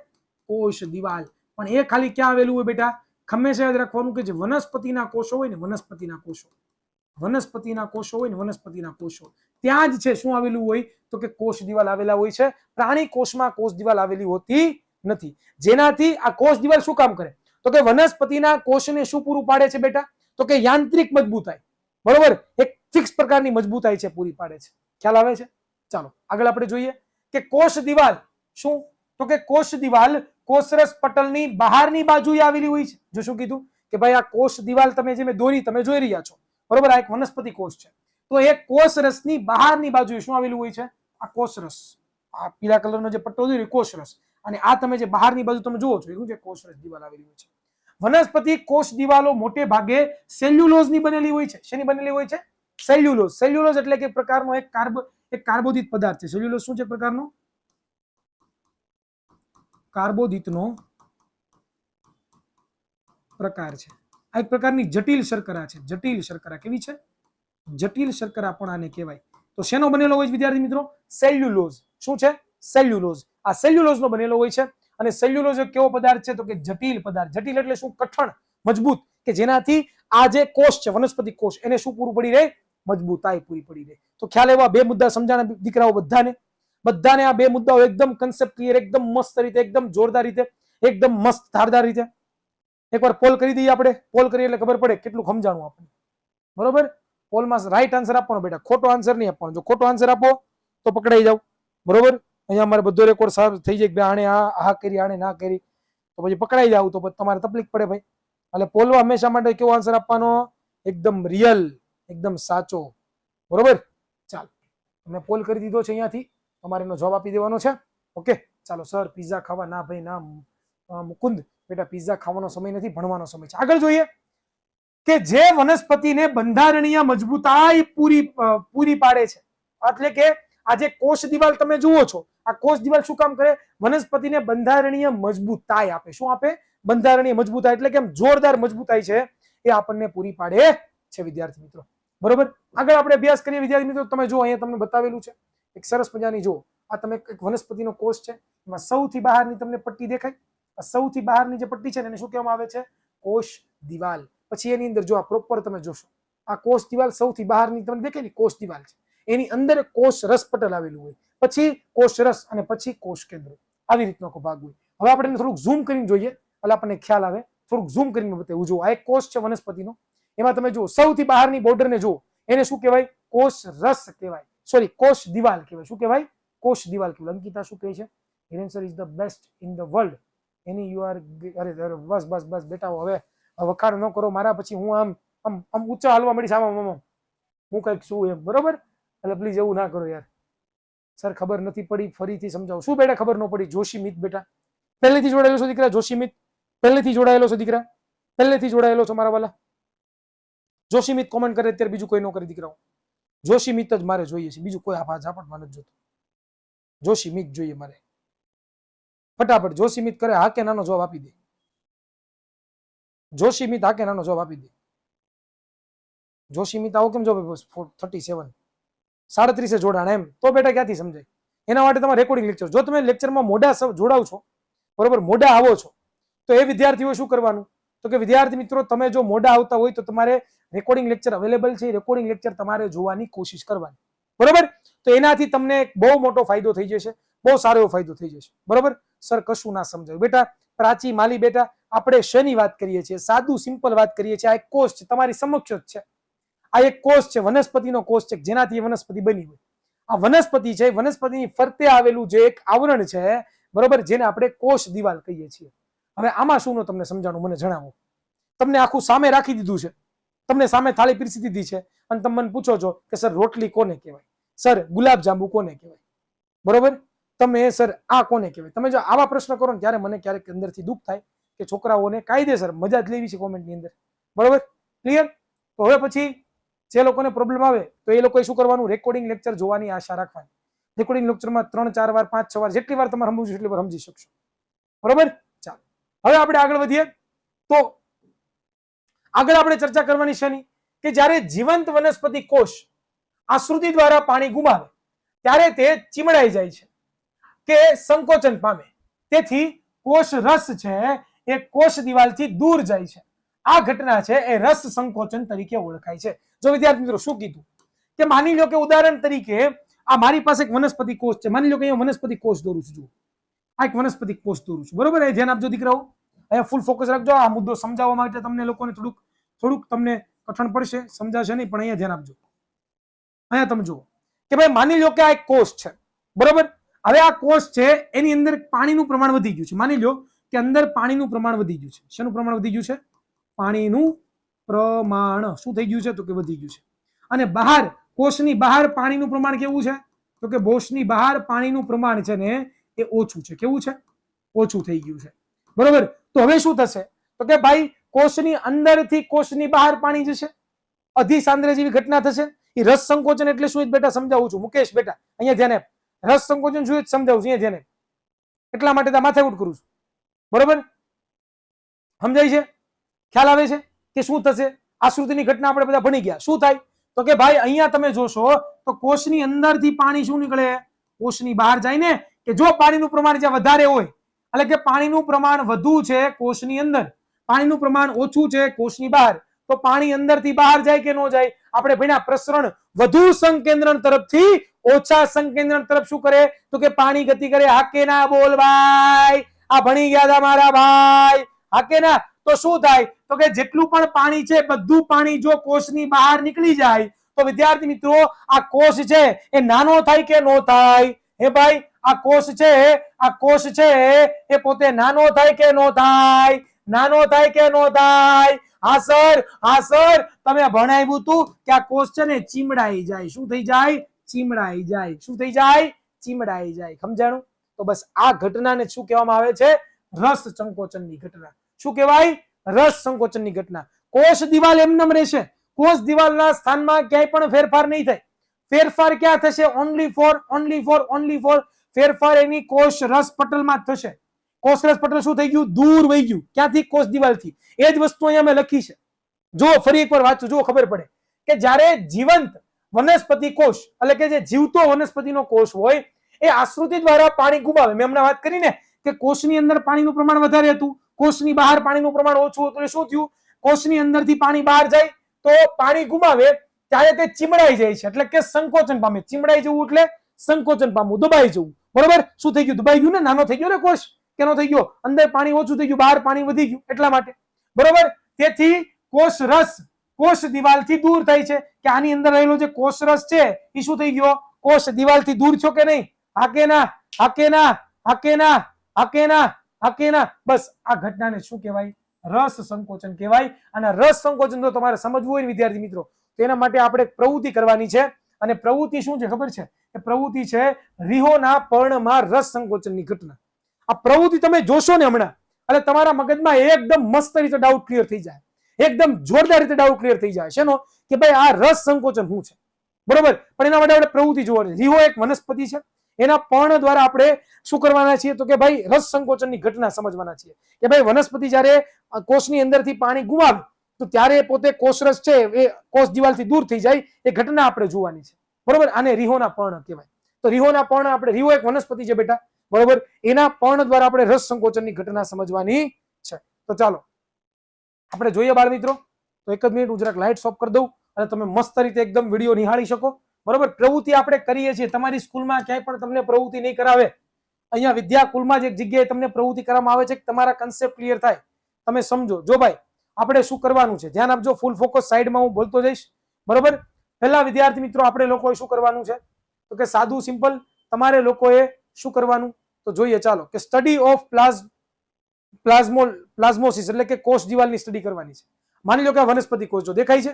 કોષ દિવાલ. પણ એ ખાલી ક્યાં આવેલું હોય બેટા? હંમેશા યાદ રાખવાનું કે જે વનસ્પતિના કોષો હોય ને, વનસ્પતિના કોષો હોય ને, વનસ્પતિના કોષો ત્યાં જ છે શું આવેલું હોય? તો કે કોષ દિવાલ આવેલા હોય છે. પ્રાણી કોષમાં કોષ દિવાલ આવેલી હોતી નથી. જેનાથી આ કોષ દિવાલ શું કામ કરે? તો કે વનસ્પતિના કોષને શું પૂરું પાડે છે બેટા? તો કે યાંત્રિક મજબૂતાઈ, બરોબર, એક ફિક્સ પ્રકારની મજબૂતાઈ છે પૂરી પાડે છે. ખ્યાલ આવે છે? ચાલો આગળ આપણે જોઈએ કે કોષ દિવાલ શું? તો કે કોષ દિવાલ કોષરસ પટલની બહારની બાજુએ આવેલી હોય છે. જો શું કીધું કે ભાઈ આ કોષ દિવાલ તમે જે મેં દોરી, તમે જોઈ રહ્યા છો, બરોબર, આ એક વનસ્પતિ કોષ છે. તો એ કોષરસની બહારની બાજુએ શું આવેલું હોય છે? આ કોષરસ. આ પીળા કલરનો જે પટ્ટો દોર્યો કોષરસ, અને આ તમે જે બહારની બાજુ તમે જુઓ છો એ શું છે? કોષરસ દિવાલ આવેલી હોય છે. વનસ્પતિ કોષ દિવાલો મોટે ભાગે સેલ્યુલોઝની બનેલી હોય છે. શેની બનેલી હોય છે? સેલ્યુલોઝ. સેલ્યુલોઝ એટલે કે પ્રકારનો એક કાર્બોદિત પદાર્થ છે. સેલ્યુલોઝ શું છે? પ્રકારનો કાર્બોદિતનો પ્રકાર છે. આ એક પ્રકારની જટિલ શર્કરા છે. જટિલ શર્કરા. કેવી છે? જટિલ શર્કરા પણ આને કહેવાય. તો શેનો બનેલો હોય વિદ્યાર્થી મિત્રો? સેલ્યુલોઝ. શું છે? સેલ્યુલોઝ. આ સેલ્યુલોઝનો બનેલો હોય છે. અને સેલ્યુલોઝ એક કેવો પદાર્થ છે? તો કે જટિલ પદાર્થ. જટિલ એટલે શું? કઠણ, મજબૂત, કે જેનાથી આ જે કોષ છે વનસ્પતિ કોષ એને શું પૂરું પડી રહે? મજબૂતાઈ પૂરી પડી રહે. તો ખ્યાલ એવા બે મુદ્દા સમજાણા દીકરાઓ બધાને. બધાને આ બે મુદ્દાઓ એકદમ કન્સેપ્ટ ક્લિયર, એકદમ મસ્ત રીતે, એકદમ જોરદાર રીતે, એકદમ મસ્ત ધારદાર રીતે એકવાર પોલ કરી દઈએ આપણે. પોલ કરીએ એટલે ખબર પડે કેટલું સમજાણું આપણને. બરોબર? પોલમાં રાઈટ આન્સર આપવાનો બેટા, ખોટો આન્સર નહીં આપવાનો. જો ખોટો આન્સર આપો તો પકડાઈ જાવ. બરોબર? અહીંયા અમારે બધો રેકોર્ડ સાફ થઈ જાય કે આણે આ કરી, આણે ના કરી, તો પછી પકડાઈ જાવ તો પછી તમારે તકલીફ પડે ભાઈ. એટલે પોલમાં હંમેશા માટે કેવો આન્સર આપવાનો? એકદમ રિયલ, એકદમ સાચો. બરોબર? ચાલો, મેં પોલ કરી દીધો છે અહીંયાથી, તમારે એનો જવાબ આપી દેવાનો છે. ઓકે, ચાલો. સર પિઝા ખાવા? ના ભાઈ ના મુકુંદ, બેટા પિઝા ખાવાનો સમય નથી, ભણવાનો સમય છે. આગળ જોઈએ કે જે વનસ્પતિને બંધારણીય મજબૂતાઈ પૂરી પાડે છે, એટલે કે આ જે કોષ દિવાલ તમે જુઓ છો, આ કોષ દિવાલ શું કામ કરે? વનસ્પતિને બંધારણીય મજબૂતાઈ આપે. શું આપે? બંધારણીય મજબૂતાઈ. એટલે કે જોરદાર મજબૂતાઈ છે એ આપણને પૂરી પાડે છે વિદ્યાર્થી મિત્રો. બરોબર? આગળ આપણે અભ્યાસ કરીએ વિદ્યાર્થી મિત્રો. તમે જુઓ અહીંયા તમને બતાવેલું છે એક સરસ મજાની, જુઓ આ તમે એક વનસ્પતિનો કોષ છે, એમાં સૌથી બહારની તમને પટ્ટી દેખાય, આ સૌથી બહારની જે પટ્ટી છે ને એને શું કહેવામાં આવે છે? કોષ દિવાલ. પછી એની અંદર જો આ પ્રોપર તમે જોશો, આ કોષ દિવાલ સૌથી બહારની તમને દેખાય ને કોષ દિવાલ છે, એની અંદર કોષ રસ પટલ આવેલું હોય, પછી કોષ રસ અને પછી કોષ કેન્દ્ર, આવી રીતનો આખો ભાગ હોય. હવે આપણે થોડુંક ઝૂમ કરીને જોઈએ એટલે આપણને ખ્યાલ આવે. થોડુંક ઝૂમ કરીને બતાવું. જુઓ આ એક કોષ છે વનસ્પતિનો, એમાં તમે જુઓ સૌથી બહારની બોર્ડરને જુઓ, એને શું કહેવાય? કોષ રસ કહેવાય, સોરી કોષ દિવાલ કહેવાય. શું કહેવાય? કોષ દિવાલ કહેવાય. અંકિતા શું કહે છે? Hiren sir is the best in the world. Any you are, અરે બસ બસ બસ બેટા, હવે વખાણ ન કરો મારા, પછી હું આમ આમ આમ ઊંચા હાલવા મળીશ, આમ હું કઈક શું એમ. બરોબર? એટલે પ્લીઝ એવું ના કરો યાર. સર ખબર નથી પડી, ફરીથી સમજાવો. શું બેટા ખબર ન પડી? જોશી મિત બેટા પહેલેથી જોડાયેલો છો દીકરા? જોશી મિત પહેલેથી જોડાયેલો છો દીકરા? પહેલેથી જોડાયેલો છો મારા વાલા? જોશી મિત કોમેન્ટ કરે અત્યારે, બીજું કોઈ ન કરે દીકરાઓ. જોશી મિત જ મારે જોઈએ છે, બીજું કોઈ ઝાપટ મારે નથી જોતું. જોશી મિત જોઈએ મારે. ફટાફટ જોશી મિત કરે હા કે નાનો જવાબ આપી દે. જોશી મિત હા કે નાનો જવાબ આપી દે. જોશી મિત આવો કેમ જો 37 37 જોડાણ એમ તો બેટા ક્યાંથી સમજાય? એના માટે તમારે રેકોર્ડિંગ લેક્ચર, જો તમે લેક્ચરમાં મોઢા જોડાવ છો, બરોબર, મોઢા આવો છો, તો એ વિદ્યાર્થીઓ શું કરવાનું? તો કે વિદ્યાર્થી મિત્રો તમે જો મોઢા આવતા હોય તો તમારે રેકોર્ડિંગ લેક્ચર અવેલેબલ છે, રેકોર્ડિંગ લેક્ચર તમારે જોવાની કોશિશ કરવાની. બરોબર? તો એનાથી તમને બહુ મોટો ફાયદો થઈ જશે, બહુ સારો એવો ફાયદો થઈ જશે. બરોબર? સર કશું ના સમજાયું બેટા. પ્રાચી માલી બેટા, આપણે શેની વાત કરીએ છીએ? સાદું સિમ્પલ વાત કરીએ છીએ. આ એક કોષ છે, તમારી સમક્ષ જ છે. આ એક કોષ છે, વનસ્પતિનો કોષ છે, જેનાથી વનસ્પતિ બની હોય. આ વનસ્પતિ છે, વનસ્પતિની ફરતે આવેલું જે એક આવરણ છે, બરોબર, જેને આપણે કોષ દિવાલ કહીએ છીએ. હવે આમાં શું તમને સમજાણું મને જણાવો. તમને આખું સામે રાખી દીધું છે, તમને સામે થાળી પીરસી દીધી છે, અને તમે મને પૂછો છો કે સર રોટલી કોને કહેવાય? સર ગુલાબ જાંબુ કોને કહેવાય? બરોબર? તમે સર આ કોને કહેવાય? તમે જો આવા પ્રશ્ન કરો ને ત્યારે મને ક્યારેક અંદરથી દુઃખ થાય કે છોકરાઓને કાયદેસર મજા જ લેવી છે કોમેન્ટની અંદર. બરોબર? ક્લિયર? તો હવે પછી જે લોકોને પ્રોબ્લેમ આવે તો એ લોકોએ શું કરવાનું? રેકોર્ડિંગ લેક્ચર જોવાની આશા રાખવાની. રેકોર્ડિંગ લેક્ચરમાં 3-4 વાર 5-6 વાર જેટલી વાર તમારે સમજવું છે એટલી વાર સમજી શકશો. બરોબર? ચાલો હવે આપણે આગળ વધીએ. તો આગળ આપણે ચર્ચા કરવાની છે કે જ્યારે જીવંત વનસ્પતિ કોષ આશ્રુતિ દ્વારા પાણી ગુમાવે ત્યારે તે ચીમડાઈ જાય છે કે સંકોચન પામે. તેથી કોષ રસ છે એ કોષ દિવાલથી દૂર જાય છે. આ ઘટના છે એ રસ સંકોચન તરીકે ઓળખાય છે. જો વિદ્યાર્થી મિત્રો શું કીધું કે માની લો કે ઉદાહરણ તરીકે આ મારી પાસે એક વનસ્પતિ કોષ છે, માની લો કે અહીંયા વનસ્પતિ કોષ દોરું છું. આ એક વનસ્પતિ કોષ દોરું છું. બરોબર? એ ધ્યાન આપજો દીકરાઓ, અહીંયા ફૂલ ફોકસ રાખજો. આ મુદ્દો સમજાવવા માટે તમને લોકોને થોડુંક તમને કઠણ પડશે, સમજાશે નહીં, પણ અહીંયા ધ્યાન આપજો. અહીંયા તમે જુઓ કે ભાઈ માની લો કે આ એક કોષ છે. બરોબર? હવે આ કોષ છે એની અંદર પાણીનું પ્રમાણ વધી ગયું છે. માની લો કે અંદર પાણીનું પ્રમાણ વધી ગયું છે. શેનું પ્રમાણ વધી ગયું છે? પાણીનું પ્રમાણ શું થઈ ગયું છે? તો કે વધી ગયું છે. અને બહાર કોષની બહાર પાણીનું પ્રમાણ કેવું છે? તો કે કોષની બહાર પાણીનું પ્રમાણ છે ને એ ઓછું છે. કેવું છે? ઓછું થઈ ગયું છે. બરોબર? તો હવે શું થશે? તો કે ભાઈ કોષની અંદરથી કોષની બહાર પાણી જશે, અધિસાંદ્ર જેવી ઘટના થશે. એ રસ સંકોચન એટલે શું બેટા સમજાવું છું. મુકેશ બેટા અહીંયા ધ્યાન આપ. રસ સંકોચન શું સમજાવું છું, અહીંયા ધ્યાન આપ. એટલા માટે માથાકૂટ કરું છું. બરોબર? સમજાય છે? ખ્યાલ આવે છે કે શું થશે? આશ્રુતિની ઘટના આપણે બધા ભણી ગયા. શું થાય? તો કે ભાઈ અહીંયા તમે જોશો તો કોષની અંદરથી પાણી શું નીકળે? કોષની બહાર જાય ને. કે જો પાણીનું પ્રમાણ જ્યાં વધારે હોય, એટલે કે પાણીનું પ્રમાણ વધુ છે કોષની અંદર, પાણીનું પ્રમાણ ઓછું છે કોષની બહાર, તો પાણી અંદરથી બહાર જાય કે ન જાય? આપણે ભણ્યા પ્રસરણ વધુ સંકેન્દ્રણ તરફથી ઓછા સંકેન્દ્રણ તરફ શું કરે તો કે પાણી ગતિ કરે. હાકે ના બોલ ભાઈ, આ ભણી ગયા હતા મારા ભાઈ. હાકે ના તો શું થાય તો કે જેટલું પણ પાણી છે બધું પાણી જો કોષની બહાર નીકળી જાય તો વિદ્યાર્થી મિત્રો આ કોષ છે એ નાનો થાય કે નો થાય? હે ભાઈ, આ કોષ છે એ પોતે નાનો થાય કે નો થાય? નાનો થાય કે નો થાય? હા સર તમે ભણાવ્યું તું કે આ કોષ છે ને ચીમડાઈ જાય. શું થઈ જાય? ચીમડાઈ જાય. શું થઈ જાય? ચીમડાઈ જાય. સમજાણું? તો બસ આ ઘટનાને શું કહેવામાં આવે છે? રસ સંકોચનની ઘટના. શું કહેવાય? રસ સંકોચનની ઘટના. કોષ દિવાલ એમનેમ રહેશે. કોષ દિવાલના સ્થાનમાં ક્યાંય પણ ફેરફાર નહીં થાય. ફેરફાર ક્યાં થશે? ઓનલી ફોર ફેરફાર એની કોષ રસ પટલમાં જ થશે. કોષ રસ પટલ શું થઈ ગયું? દૂર વહી ગયું. ક્યાંથી? કોષ દિવાલથી. એ જ વસ્તુ અહીંયા મેં લખી છે. જો ફરી એકવાર વાંચું, જો ખબર પડે કે જ્યારે જીવંત વનસ્પતિ કોષ એટલે કે જે જીવતો વનસ્પતિનો કોષ હોય એ આશ્રુતિ દ્વારા પાણી ગુમાવે. મેં હમણાં વાત કરીને કે કોષની અંદર પાણીનું પ્રમાણ વધારે હતું, કોષની બહાર પાણીનું પ્રમાણ ઓછું હતું. એટલે શું થયું? કોષની અંદરથી પાણી બહાર જાય તો પાણી ગુમાવે ત્યારે તે ચીમડાઈ જાય છે, એટલે કે સંકોચન પામે. ચીમડાઈ જવું એટલે સંકોચન પામવું, દબાઈ જવું. બરોબર? શું થઈ ગયું? દબાઈ ગયું ને, નાનો થઈ ગયો ને કોષ. કેનો થઈ ગયો? અંદર પાણી ઓછું થઈ ગયું, બહાર પાણી વધી ગયું, એટલા માટે. બરોબર? તેથી કોષ રસ કોષ દિવાલથી દૂર થાય છે. કે આની અંદર રહેલો જે કોષ રસ છે એ શું થઈ ગયો? કોષ દિવાલથી દૂર છો કે નહીં? હાકે ના, હાકે ના, હાકે ના, હાકે ના, હાકે ના. બસ આ ઘટનાને શું કહેવાય? રસ સંકોચન કહેવાય. અને રસ સંકોચન જો તમારે સમજવું હોય ને વિદ્યાર્થી મિત્રો, તેના માટે આપણે પ્રવૃત્તિ કરવાની છે. અને પ્રવૃત્તિ શું છે ખબર છે? એ પ્રવૃત્તિ છે રીહોના પર્ણમાં રસ સંકોચનની ઘટના. આ પ્રવૃત્તિ તમે જોશો ને હમણાં એટલે તમારા મગજમાં એકદમ મસ્ત રીતે ડાઉટ ક્લિયર થઈ જાય. એકદમ જોરદાર રીતે ડાઉટ ક્લિયર થઈ જાય. શેનો? કે ભાઈ આ રસ સંકોચન શું છે. બરોબર? પણ એના માટે આપણે પ્રવૃત્તિ જોવાની. રીહો એક વનસ્પતિ છે, એના પર્ણ દ્વારા આપણે શું કરવાના છીએ તો કે ભાઈ રસ સંકોચનની ઘટના સમજવાના છીએ. કે ભાઈ વનસ્પતિ જ્યારે કોષની અંદરથી પાણી ગુમાવે તો ત્યારે પોતે કોષરસ છે એ કોષ દિવાલથી દૂર થઈ જાય, એ ઘટના આપણે જોવાની છે. બરોબર? આને રીહોના પર્ણ કહેવાય. તો રીહોના પર્ણ આપણે, રીહો એક વનસ્પતિ છે બેટા, બરોબર? એના પર્ણ દ્વારા આપણે રસ સંકોચનની ઘટના સમજવાની છે. તો ચાલો આપણે જોઈએ બાળ મિત્રો. તો એક જ મિનિટ હું જરાક લાઇટ ઓફ કરી દઉં અને તમે મસ્ત રીતે એકદમ વિડીયો નિહાળી શકો. બરોબર? પ્રવૃત્તિ આપણે કરીએ છીએ. તમારી સ્કૂલમાં ક્યાંય પણ તમને પ્રવૃત્તિ નહીં કરાવે. અહીંયા વિદ્યાકુલમાં જ એક જગ્યાએ તમને પ્રવૃત્તિ કરવામાં આવે છે કે તમારા કન્સેપ્ટ ક્લિયર થાય, તમે સમજો. જો ભાઈ આપણે શું કરવાનું છે, ધ્યાન આપજો. Full focus. સાઈડમાં હું બોલતો જઈશ. બરોબર? પહેલા વિદ્યાર્થી મિત્રો આપણે લોકોએ શું કરવાનું છે તો કે સાદું સિમ્પલ તમારે લોકોએ શું કરવાનું તો જોઈએ. ચાલો કે સ્ટડી ઓફ પ્લાઝ્મોસિસ એટલે કે કોષ દિવાલની સ્ટડી કરવાની છે. માની લો કે આ વનસ્પતિ કોષ જો દેખાય છે,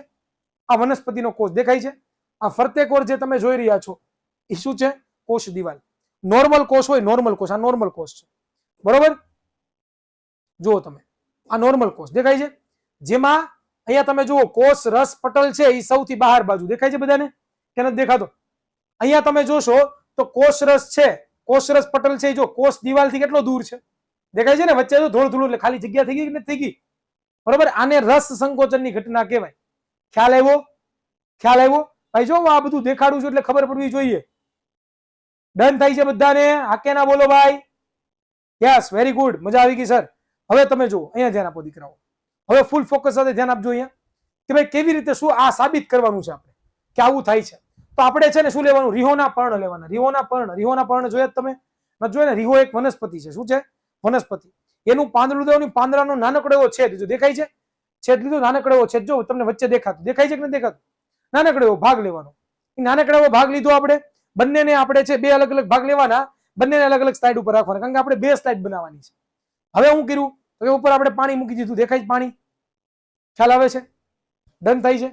આ વનસ્પતિનો કોષ દેખાય છે. આ ફરતે કોર જે તમે જોઈ રહ્યા છો એ શું છે? કોષ દિવાલ. નોર્મલ કોષ હોય, નોર્મલ કોષ. આ નોર્મલ કોષ છે. બરોબર? જુઓ તમે, આ નોર્મલ કોષ દેખાય છે, જેમાં અહીંયા તમે જુઓ કોષ રસ પટલ છે એ સૌથી બહાર બાજુ દેખાય છે બધાને કે નથી દેખાતો? અહીંયા તમે જોશો તો કોષ રસ છે, કોષ રસ પટલ છે, જો કોષ દિવાલથી કેટલો દૂર છે દેખાય છે ને? વચ્ચે તો થોડું થોડું એટલે ખાલી જગ્યા થઈ ગઈ કે નથી થઈ ગઈ? બરોબર? આને રસ સંકોચનની ઘટના કહેવાય. ખ્યાલ આવ્યો? ખ્યાલ આવ્યો? ભાઈ જો હું આ બધું દેખાડું છું એટલે ખબર પડવી જોઈએ. ડન થાય છે બધાને? હાકે ના બોલો ભાઈ. Yes, very good. મજા આવી ગઈ સર. હવે તમે જુઓ, અહીંયા ધ્યાન આપો દીકરાઓ. હવે ફૂલ ફોકસ સાથે ધ્યાન આપજો અહીંયા કે ભાઈ કેવી રીતે શું આ સાબિત કરવાનું છે આપણે કે આવું થાય છે. તો આપણે છે ને શું લેવાનું? રીહોના પર્ણ લેવાના. રીહોના પર્ણ જોયા તમે? નથી જોયા ને? રીહો એક વનસ્પતિ છે. શું છે? વનસ્પતિ. એનું પાંદડું દેવાનું. પાંદડાનો નાનકડો એવો છેદ જો દેખાય છે? છેદ લીધો, નાનકડો એવો છેદ જો તમને વચ્ચે દેખાતું દેખાય છે કે નથી દેખાતું? નાનકડો એવો ભાગ લેવાનો. એ નાનકડો એવો ભાગ લીધો આપણે. બંનેને આપણે છે બે અલગ અલગ ભાગ લેવાના. બંનેને અલગ અલગ સ્લાઇડ ઉપર રાખવાના, કારણ કે આપણે બે સ્લાઇડ બનાવવાની છે. હવે હું કર્યું તો ઉપર આપણે પાણી મૂકી દીધું. દેખાય છે પાણી? ખ્યાલ આવે છે? ડન થાય છે?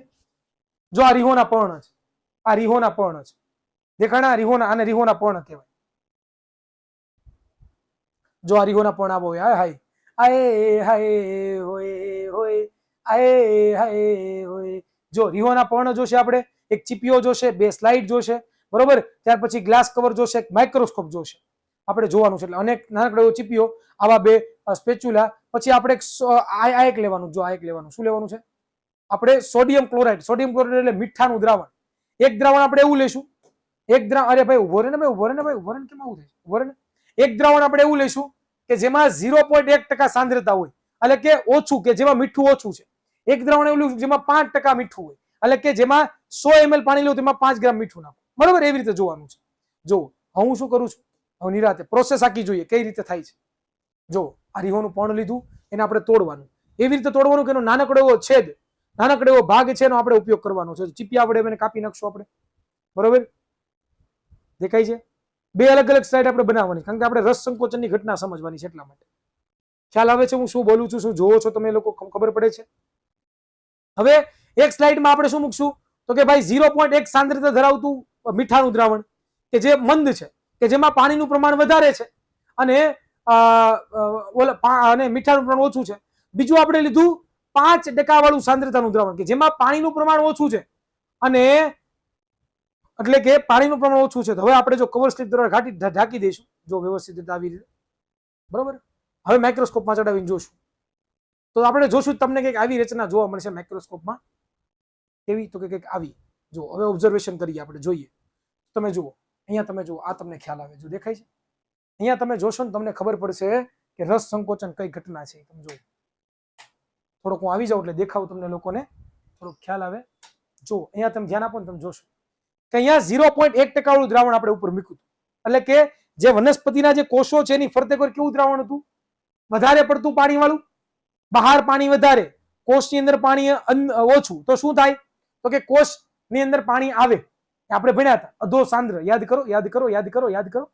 જો આ રીહોના પર્ણ છે. આ રીહોના પર્ણ છે. દેખાણા? રીહોના, આને રીહોના પર્ણ કહેવાય. જો આ રીહોના પર્ણ આવો હાય હાય આય હાય હોય હોય આય હાય હોય. જો રીહોના પર્ણ જોશે આપણે, એક ચીપીઓ જોશે, બે સ્લાઇડ જોશે. બરોબર? ત્યાર પછી ગ્લાસ કવર જોશે, એક માઇક્રોસ્કોપ જોશે. આપણે જોવાનું છે એટલે અનેક નાનકડો ચીપીઓ, આવા બે સ્પેચ્યુલા. પછી આપણે આ એક લેવાનું. જો આ એક લેવાનું. શું લેવાનું છે આપણે? Sodium chloride. સોડિયમ ક્લોરાઇડ એટલે મીઠાનું દ્રાવણ. એક દ્રાવણ આપણે એવું લેશું. એક દ્રાવણ, અરે ભાઈ ઉભો રહે ને ભાઈ, ઉભો રહે ને ભાઈ, ઉભો રહે ને. કેમ આવું થાય? ઉભો રહે ને. એક દ્રાવણ આપણે એવું લેશું કે જેમાં 0.1% સાંદ્રતા હોય, એટલે કે ઓછું, કે જેમાં મીઠું ઓછું છે. એક દ્રાવણ એવું લેવું જેમાં 5% મીઠું હોય, એટલે કે જેમાં 100 ml પાણી લેવું તેમાં 5 ગ્રામ મીઠું નાખો. બરોબર, એવી રીતે જોવાનું છે. જો હું શું કરું છું, હવે નિરાતે પ્રોસેસ આખી જોઈએ કઈ રીતે થાય છે. જો આ રીહોનું પણ લીધું, એને આપણે તોડવાનું, એવી રીતે તોડવાનું કે એનો નાનકડો એવો છેદ, નાનકડો એવો ભાગ છે એનો આપણે ઉપયોગ કરવાનો છે. ચીપિયા વડે એને કાપી નાખશું આપણે, બરોબર, દેખાય છે. બે અલગ અલગ સ્લાઇડ આપણે બનાવવાની, કારણ કે આપણે રસ સંકોચનની ઘટના સમજવાની છે એટલા માટે. ખ્યાલ આવે છે હું શું બોલું છું, શું જોવો છો તમે લોકો, ખબર પડે છે? હવે એક સ્લાઇડમાં આપણે શું મૂકશું, તો કે ભાઈ 0.1 સાંદ્રતા ધરાવતું મીઠાનું દ્રાવણ કે જે મંદ છે, કે જેમાં પાણીનું પ્રમાણ વધારે છે અને મીઠાનું પ્રમાણ ઓછું છે. બીજું આપણે લીધું 5% વાળું સાંદ્રતાનું દ્રાવણ કે જેમાં પાણીનું પ્રમાણ ઓછું છે અને એટલે કે પાણીનું પ્રમાણ ઓછું છે. તો હવે આપણે જો કવર સ્લિપ દ્વારા ઢાંકી દઈશું, જો વ્યવસ્થિત રીતે આવી રીતે, બરોબર. હવે માઇક્રોસ્કોપમાં ચડાવીને જોશું તો આપણે જોશું તમને કંઈક આવી રચના જોવા મળશે માઇક્રોસ્કોપમાં. કેવી? તો કે કંઈક આવી. જો હવે ઓબ્ઝર્વેશન કરીએ આપણે, જોઈએ. તમે જુઓ, અહીંયા તમે જુઓ, આ તમને ખ્યાલ આવે, જો દેખાય છે. અહીંયા તમે જોશો ને તમને ખબર પડશે કે રસ સંકોચન કઈ ઘટના છે. તમે જુઓ, થોડોક હું આવી જાઉં એટલે દેખાવ તમને લોકોને થોડોક ખ્યાલ આવે. જો અહીંયા તમે ધ્યાન આપો ને તમે જોશો કે અહીંયા 0.1% વાળું દ્રાવણ આપણે ઉપર મૂક્યું, એટલે કે જે વનસ્પતિના જે કોષો છે એની ફરતે કોઈ કેવું દ્રાવણ હતું, વધારે પડતું પાણી વાળું. બહાર પાણી વધારે, કોષની અંદર પાણી ઓછું, તો શું થાય, તો કે કોષની અંદર પાણી આવે. આપણે ભણ્યા હતા અધો સાંદ્ર, યાદ કરો યાદ કરો યાદ કરો યાદ કરો,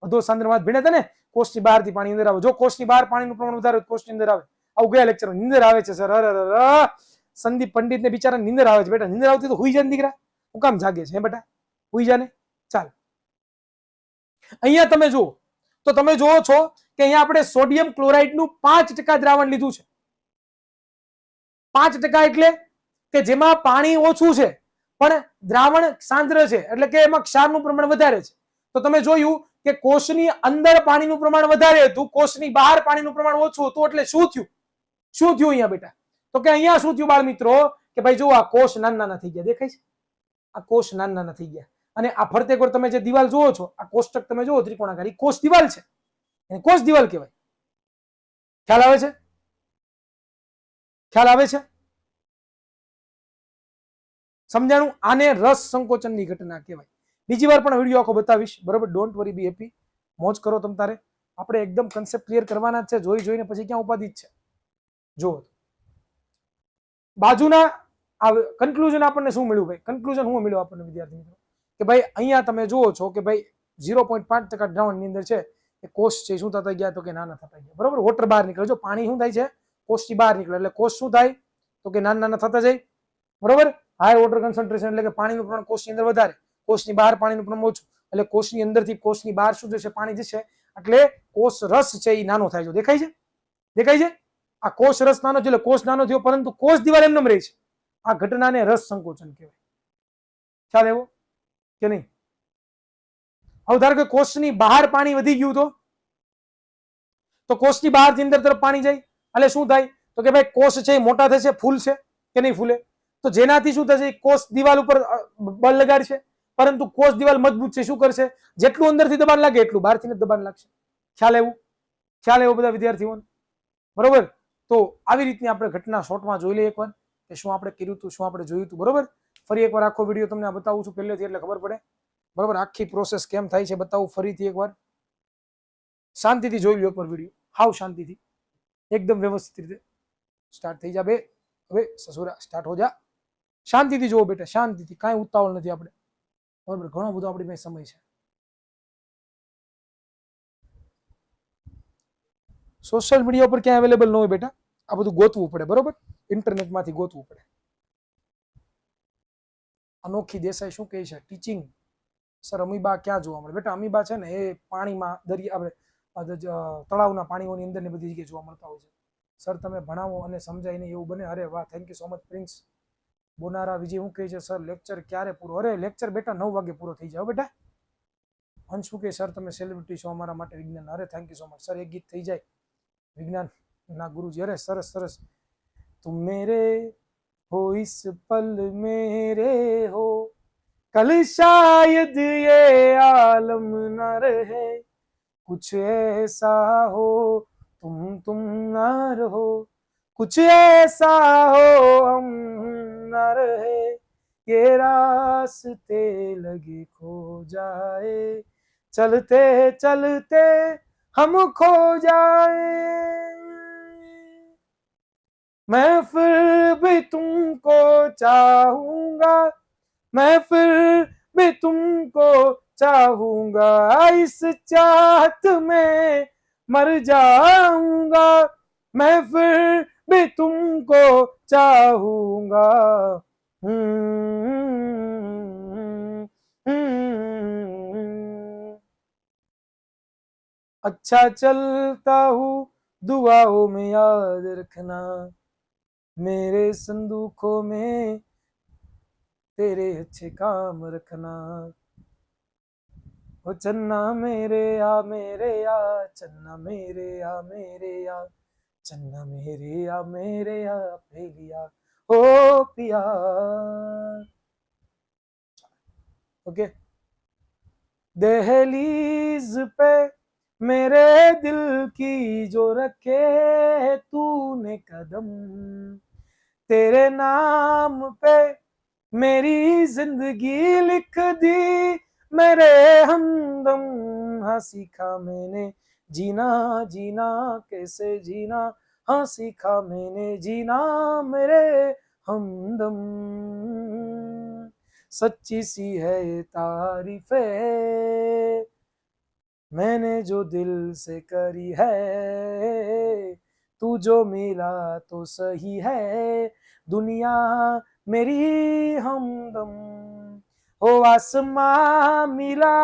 અધો સાંદ્ર માં ભણ્યા હતા ને, કોષની બહારથી પાણી અંદર આવે. જો કોષની બહાર પાણીનું પ્રમાણ વધારે કોષની અંદર આવે. આવું ગયા લેક્ચર નીંદર આવે છે સર. સંદીપ પંડિત ને બિચારા નીંદર આવે છે. બેટા નીંદર આવતી તો હુઈ જાય ને દીકરા, હું કામ જાગે છે? હે બેટા, હુઈ જા ને. ચાલ, અહીંયા તમે જુઓ તો તમે જુઓ છો કે અહીંયા આપણે સોડિયમ ક્લોરાઇડ નું 5% દ્રાવણ લીધું છે. 5% એટલે કે જેમાં પાણી ઓછું છે પણ દ્રાવણ સાંદ્ર છે, એટલે કે એમાં ક્ષારનું પ્રમાણ વધારે છે. તો તમે જોયું કે કોષની અંદર પાણીનું પ્રમાણ વધારે હતું, કોષની બહાર પાણીનું પ્રમાણ ઓછું હતું. એટલે શું થયું? શું થયું અહીંયા બેટા? તો કે અહીંયા શું થયું બાળ મિત્રો, કે ભાઈ જો આ કોષ નાના નાના થઈ ગયા, દેખાય છે? આ કોષ નાના નાના થઈ ગયા અને આ ફરતે કોર તમે જે દિવાલ જુઓ છો, આ કોષ્ટક તમે જુઓ ત્રિકોણાકાર, એ કોષ દિવાલ છે, એને કોષ દિવાલ કહેવાય. ખ્યાલ આવે છે? ખ્યાલ આવે છે? સમજાણું? આને રસ સંકોચનની ઘટના કહેવાય. બીજી વાર પણ વિડીયો આખો બતાવીશ, બરોબર? ડોન્ટ વરી, બી હેપી, મોજ કરો તમ તારે. આપણે એકદમ કન્સેપ્ટ ક્લિયર કરવાના જ છે, જોઈ જોઈને પછી ક્યાં ઉપાધિ જ છે. જુઓ બાજુના કન્ક્લુઝન આપણને શું મળ્યું ભાઈ? કન્ક્લુઝન શું મળ્યું આપણને વિદ્યાર્થી મિત્રો, કે ભાઈ અહીંયા તમે જુઓ છો કે ભાઈ 0.5% દ્રાવણની અંદર છે એ કોષ છે શું થતા ગયા, તો કે નાના થતા ગયા, બરોબર? વોટર બહાર નીકળે. જો પાણી શું થાય છે, કોષથી બહાર નીકળે એટલે કોષ શું થાય, તો કે નાના નાના થતા જાય, બરોબર? હાઈ વોટર કન્સન્ટ્રેશન એટલે કે પાણીનું પ્રમાણ કોષની અંદર વધારે, કોષની બહાર પાણીનું પ્રમાણ ઓછું, એટલે કોષની અંદરથી કોષની બહાર શું જશે, પાણી જશે, એટલે કોષ રસ છે એ નાનો થાય છે. દેખાય છે? દેખાય છે? આ કોષ રસ નાનો છે એટલે કોષ નાનો થયો, પરંતુ કોષ દિવાલ એમને રહે છે. આ ઘટનાને રસ સંકોચન કહેવાય. ખ્યાલ આવ્યો કે નહીં? હવે ધારો કે કોષની બહાર પાણી વધી ગયું તો કોષની બહારથી અંદર તરફ પાણી જાય એટલે શું થાય, તો કે ભાઈ કોષ છે એ મોટા થશે, ફૂલશે કે નહીં ફૂલે? તો જેનાથી શું થશે, કોષ દિવાલ ઉપર બળ લગાડશે, પરંતુ કોષ દિવાલ મજબૂત છે, શું કરશે, જેટલું અંદરથી દબાણ લાગે એટલું બહારથી દબાણ લાગશે. ખ્યાલ આવ્યું? ખ્યાલ આવ્યો બધા વિદ્યાર્થીઓને? બરોબર? તો આવી રીતની આપણે ઘટના શોર્ટમાં જોઈ લઈએ એકવાર, કે શું આપણે કર્યું હતું, શું આપણે જોયું હતું, બરોબર? ફરી એકવાર આખો વિડીયો તમને બતાવું છું પહેલેથી, એટલે ખબર પડે, બરોબર? આખી પ્રોસેસ કેમ થાય છે બતાવું ફરીથી એકવાર. શાંતિથી જોઈ લો એકવાર વિડીયો, હાવ શાંતિથી, એકદમ વ્યવસ્થિત રીતે. સ્ટાર્ટ થઈ જા બે, હવે સસુરા સ્ટાર્ટ હો જા. શાંતિથી જોવો બેટા, શાંતિથી, કાંઈ ઉતાવળ નથી આપણે, બરોબર? ઘણો બધો આપણી પાસે સમય છે. સોશિયલ મીડિયા ઉપર ક્યાં અવેલેબલ ન હોય બેટા, આ બધું ગોતવું પડે, બરોબર? ઇન્ટરનેટમાંથી ગોતવું પડે. અનોખી દેસાઈ શું કહે છે, ટીચિંગ સર અમીબા ક્યાં જોવા મળે? બેટા અમીબા છે ને એ પાણીમાં, દરિયા, આપણે તળાવના પાણીઓની અંદર ને બધી જગ્યાએ જોવા મળતા હોય છે. સર તમે ભણાવો અને સમજાય નહીં એવું બને? અરે વાહ, thank you so much Prince. બોનારા વિજય શું કહે છે, સર લેક્ચર ક્યારે પૂરો? અરે લેક્ચર બેટા 9 વાગે પૂરો થઈ જાય બેટા. અંશ શું કહે, સર તમે સેલિબ્રિટી છો અમારા માટે વિજ્ઞાન. અરે thank you so much sir, એક ગીત થઈ જાય વિજ્ઞાન ના ગુરુજી. અરે સરસ સરસ. तुम मेरे हो इस पल मेरे हो, कल शायद ये आलम न रहे, कुछ ऐसा हो तुम न रहो, कुछ ऐसा हो हम न रहे, ये रास्ते लगे खो जाए, चलते चलते हम खो जाए, मैं फिर भी तुमको चाहूंगा, मैं फिर भी तुमको चाहूंगा, इस चाहत में मर जाऊंगा, मैं फिर भी तुमको चाहूंगा। अच्छा चलता हूँ, दुआओं में याद रखना, मेरे संदूकों में तेरे अच्छे काम रखना। ओ चन्ना मेरे आ चन्ना मेरे आ चन्ना मेरे आ पहेलिया ओ पिया। ओके, दहलीज पे मेरे दिल की जो रखे तूने कदम, तेरे नाम पे मेरी जिंदगी लिख दी मेरे हमदम। हाँ सीखा मैंने जीना जीना कैसे जीना, हाँ सीखा मैंने जीना मेरे हमदम। सच्ची सी है ये तारीफे मैंने जो दिल से करी है, तू जो मिला तो सही है दुनिया मेरी हमदम। हो आसमां मिला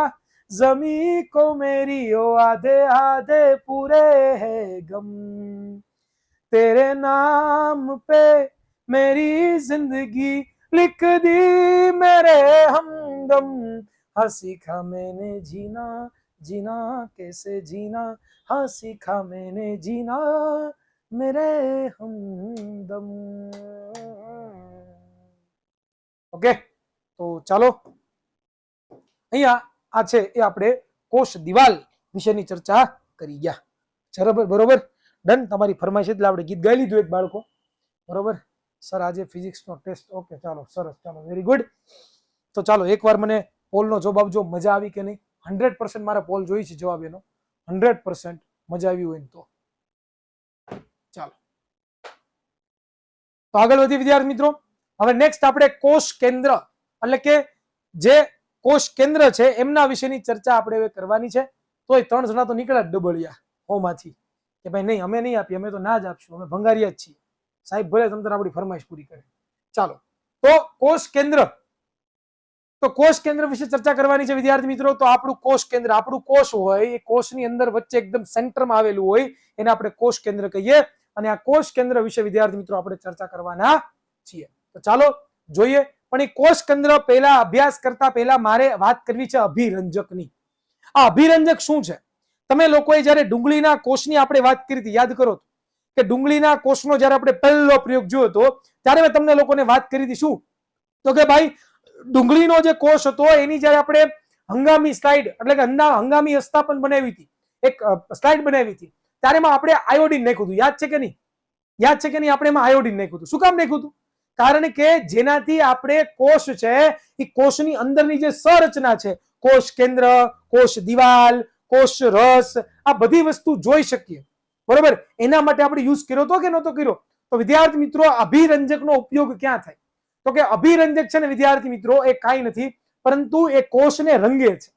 जमी को मेरी, हो आधे आधे पूरे है गम, तेरे नाम पे मेरी जिंदगी लिख दी मेरे हमदम। हाँ सीखा मैंने जीना जीना कैसे जीना, हाँ सीखा मैंने जीना मेरे हमदम। ओके, तो ચાલો અહીંયા આ છે એ આપણે કોષ દિવાલ વિશેની ચર્ચા કરી ગયા। બરોબર, ડન। તમારી ફરમાઈશ એટલે આપણે ગીત ગાઈ લીધું એક બાળકો, બરોબર સર આજે ફિઝિક્સનો ટેસ્ટ, ઓકે ચાલો સરસ, ચાલો વેરી ગુડ। તો ચાલો એકવાર મને પોલનો જવાબ આપજો, મજા આવી કે નહીં। 100% મારા પોલ જોઈ છે જવાબ એનો, 100% મજા આવી હોય તો ચાલો। તો આગળ વધી વિદ્યાર્થી મિત્રો, હવે નેક્સ્ટ આપણે કોષ કેન્દ્ર એટલે કે જે કોષ કેન્દ્ર છે એમના વિશેની ચર્ચા આપણે હવે કરવાની છે। તો એ 3 જણા તો નીકળ્યા ડબલિયા હોમાંથી કે ભાઈ નહીં અમે નહીં આપીએ, અમે તો ના જ આપશું, અમે ભંગારિયા જ છીએ સાહેબ, ભલે તમ તાર આપણી ફરમાઈશ પૂરી કરે। ચાલો, તો કોષ કેન્દ્ર, તો કોષ કેન્દ્ર વિશે ચર્ચા કરવાની છે વિદ્યાર્થી મિત્રો। તો આપણું કોષ કેન્દ્ર, આપણું કોષ હોય એ કોષની અંદર વચ્ચે એકદમ સેન્ટરમાં આવેલું હોય એને આપણે કોષ કેન્દ્ર કહીએ, અને આ કોષ કેન્દ્ર વિશે વિદ્યાર્થી મિત્રો આપણે ચર્ચા કરવાના છીએ। તો ચાલો જોઈએ, પણ એ કોષ કેન્દ્ર પહેલા અભ્યાસ કરતા પહેલા મારે વાત કરવી છે અભિરંજકની। આ અભિરંજક શું છે? તમે લોકોએ જ્યારે ડુંગળીના કોષની આપણે વાત કરી હતી, યાદ કરો કે ડુંગળીના કોષનો જ્યારે આપણે પહેલો પ્રયોગ જોયો હતો ત્યારે મેં તમને લોકોને વાત કરી હતી શું, તો કે ભાઈ ડુંગળીનો જે કોષ હતો એની જ્યારે આપણે હંગામી સ્લાઇડ એટલે કે હંગામી અસ્થાપન બનાવી હતી, એક સ્લાઇડ બનાવી હતી, ત્યારે એમાં આપણે આયોડિન નાખ્યું હતું, યાદ છે કે નહીં? યાદ છે કે નહીં? આપણે એમાં આયોડિન નાખ્યું હતું। શું કામ નાખ્યું હતું? કારણ કે જેનાથી આપણે કોષ છે એ કોષની અંદરની જે સંરચના છે, કોષ કેન્દ્ર, કોષ દિવાલ, કોષ રસ, આ બધી વસ્તુ જોઈ શકીએ, બરોબર? એના માટે આપણે યુઝ કર્યો હતો કે નહોતો કર્યો? તો વિદ્યાર્થી મિત્રો અભિરંજકનો ઉપયોગ ક્યાં થાય? તો કે અભિરંજક છે ને વિદ્યાર્થી મિત્રો એ કાંઈ નથી પરંતુ એ કોષને રંગે છે।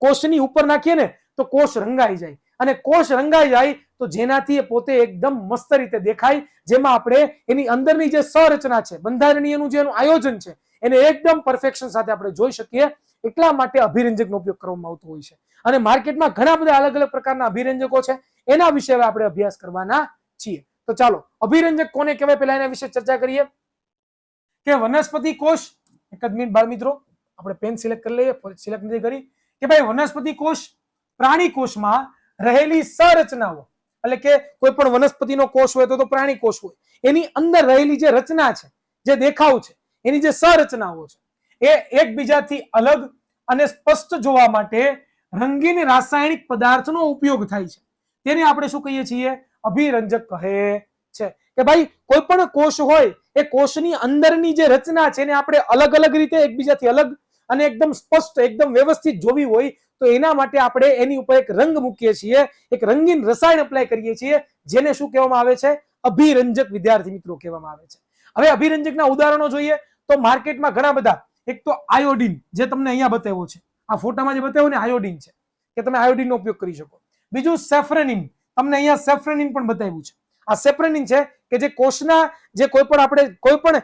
કોષની ઉપર નાખીએ ને તો કોષ રંગાઈ જાય, અને કોષ રંગાઈ જાય તો જેનાથી એ પોતે એકદમ મસ્ત રીતે દેખાય, જેમાં આપણે એની અંદરની જે સંરચના છે, બંધારણીયનું જે આયોજન છે એને એકદમ પરફેક્શન સાથે આપણે જોઈ શકીએ। એટલા માટે અભિરંજકનો ઉપયોગ કરવામાં આવતો હોય છે, અને માર્કેટમાં ઘણા બધા અલગ અલગ પ્રકારના અભિરંજકો છે, એના વિશે આપણે અભ્યાસ કરવાના છીએ। તો ચાલો અભિરંજક કોને કહેવાય પહેલા એના વિશે ચર્ચા કરીએ કે વનસ્પતિ કોષ, એક જ મિનિટ બાળ મિત્રો આપણે પેન સિલેક્ટ કરી લઈએ, સિલેક્ટ નથી કરી, કે ભાઈ વનસ્પતિ કોષ પ્રાણી કોષમાં રહેલી સંરચનાઓ, એટલે કે કોઈ પણ વનસ્પતિનો કોષ હોય તો પ્રાણી કોષ હોય, એની અંદર રહેલી જે રચના છે, જે દેખાવ છે, એની જે સંરચનાઓ છે એ એકબીજાથી અલગ અને સ્પષ્ટ જોવા માટે રંગીન રાસાયણિક પદાર્થનો ઉપયોગ થાય છે, તેને આપણે શું કહીએ છીએ? અભિરંજક કહે છે કે ભાઈ કોઈ પણ કોષ હોય એ કોષની અંદરની જે રચના છે એને આપણે અલગ અલગ રીતે એકબીજાથી અલગ અને એકદમ સ્પષ્ટ એકદમ વ્યવસ્થિત જોવી હોય તો એના માટે આપણે એની ઉપર એક રંગ મૂકીએ છીએ, એક રંગીન રસાયણ એપ્લાય કરીએ છીએ, જેને શું કહેવામાં આવે છે? અભિરંજક વિદ્યાર્થી મિત્રો કહેવામાં આવે છે. હવે અભિરંજકના ઉદાહરણો જોઈએ તો માર્કેટમાં ઘણા બધા, એક તો આયોડિન, જે તમને અહીંયા બતાવ્યો છે, આ ફોટામાં જે બતાવ્યું ને આયોડિન છે, કે તમે આયોડિનનો ઉપયોગ કરી શકો. બીજું સેફ્રેનિન, તમને અહીંયા સેફ્રેનિન પણ બતાવ્યું છે. આ સેફ્રેનિન છે કે જે કોષના જે કોઈ પણ આપણે કોઈ પણ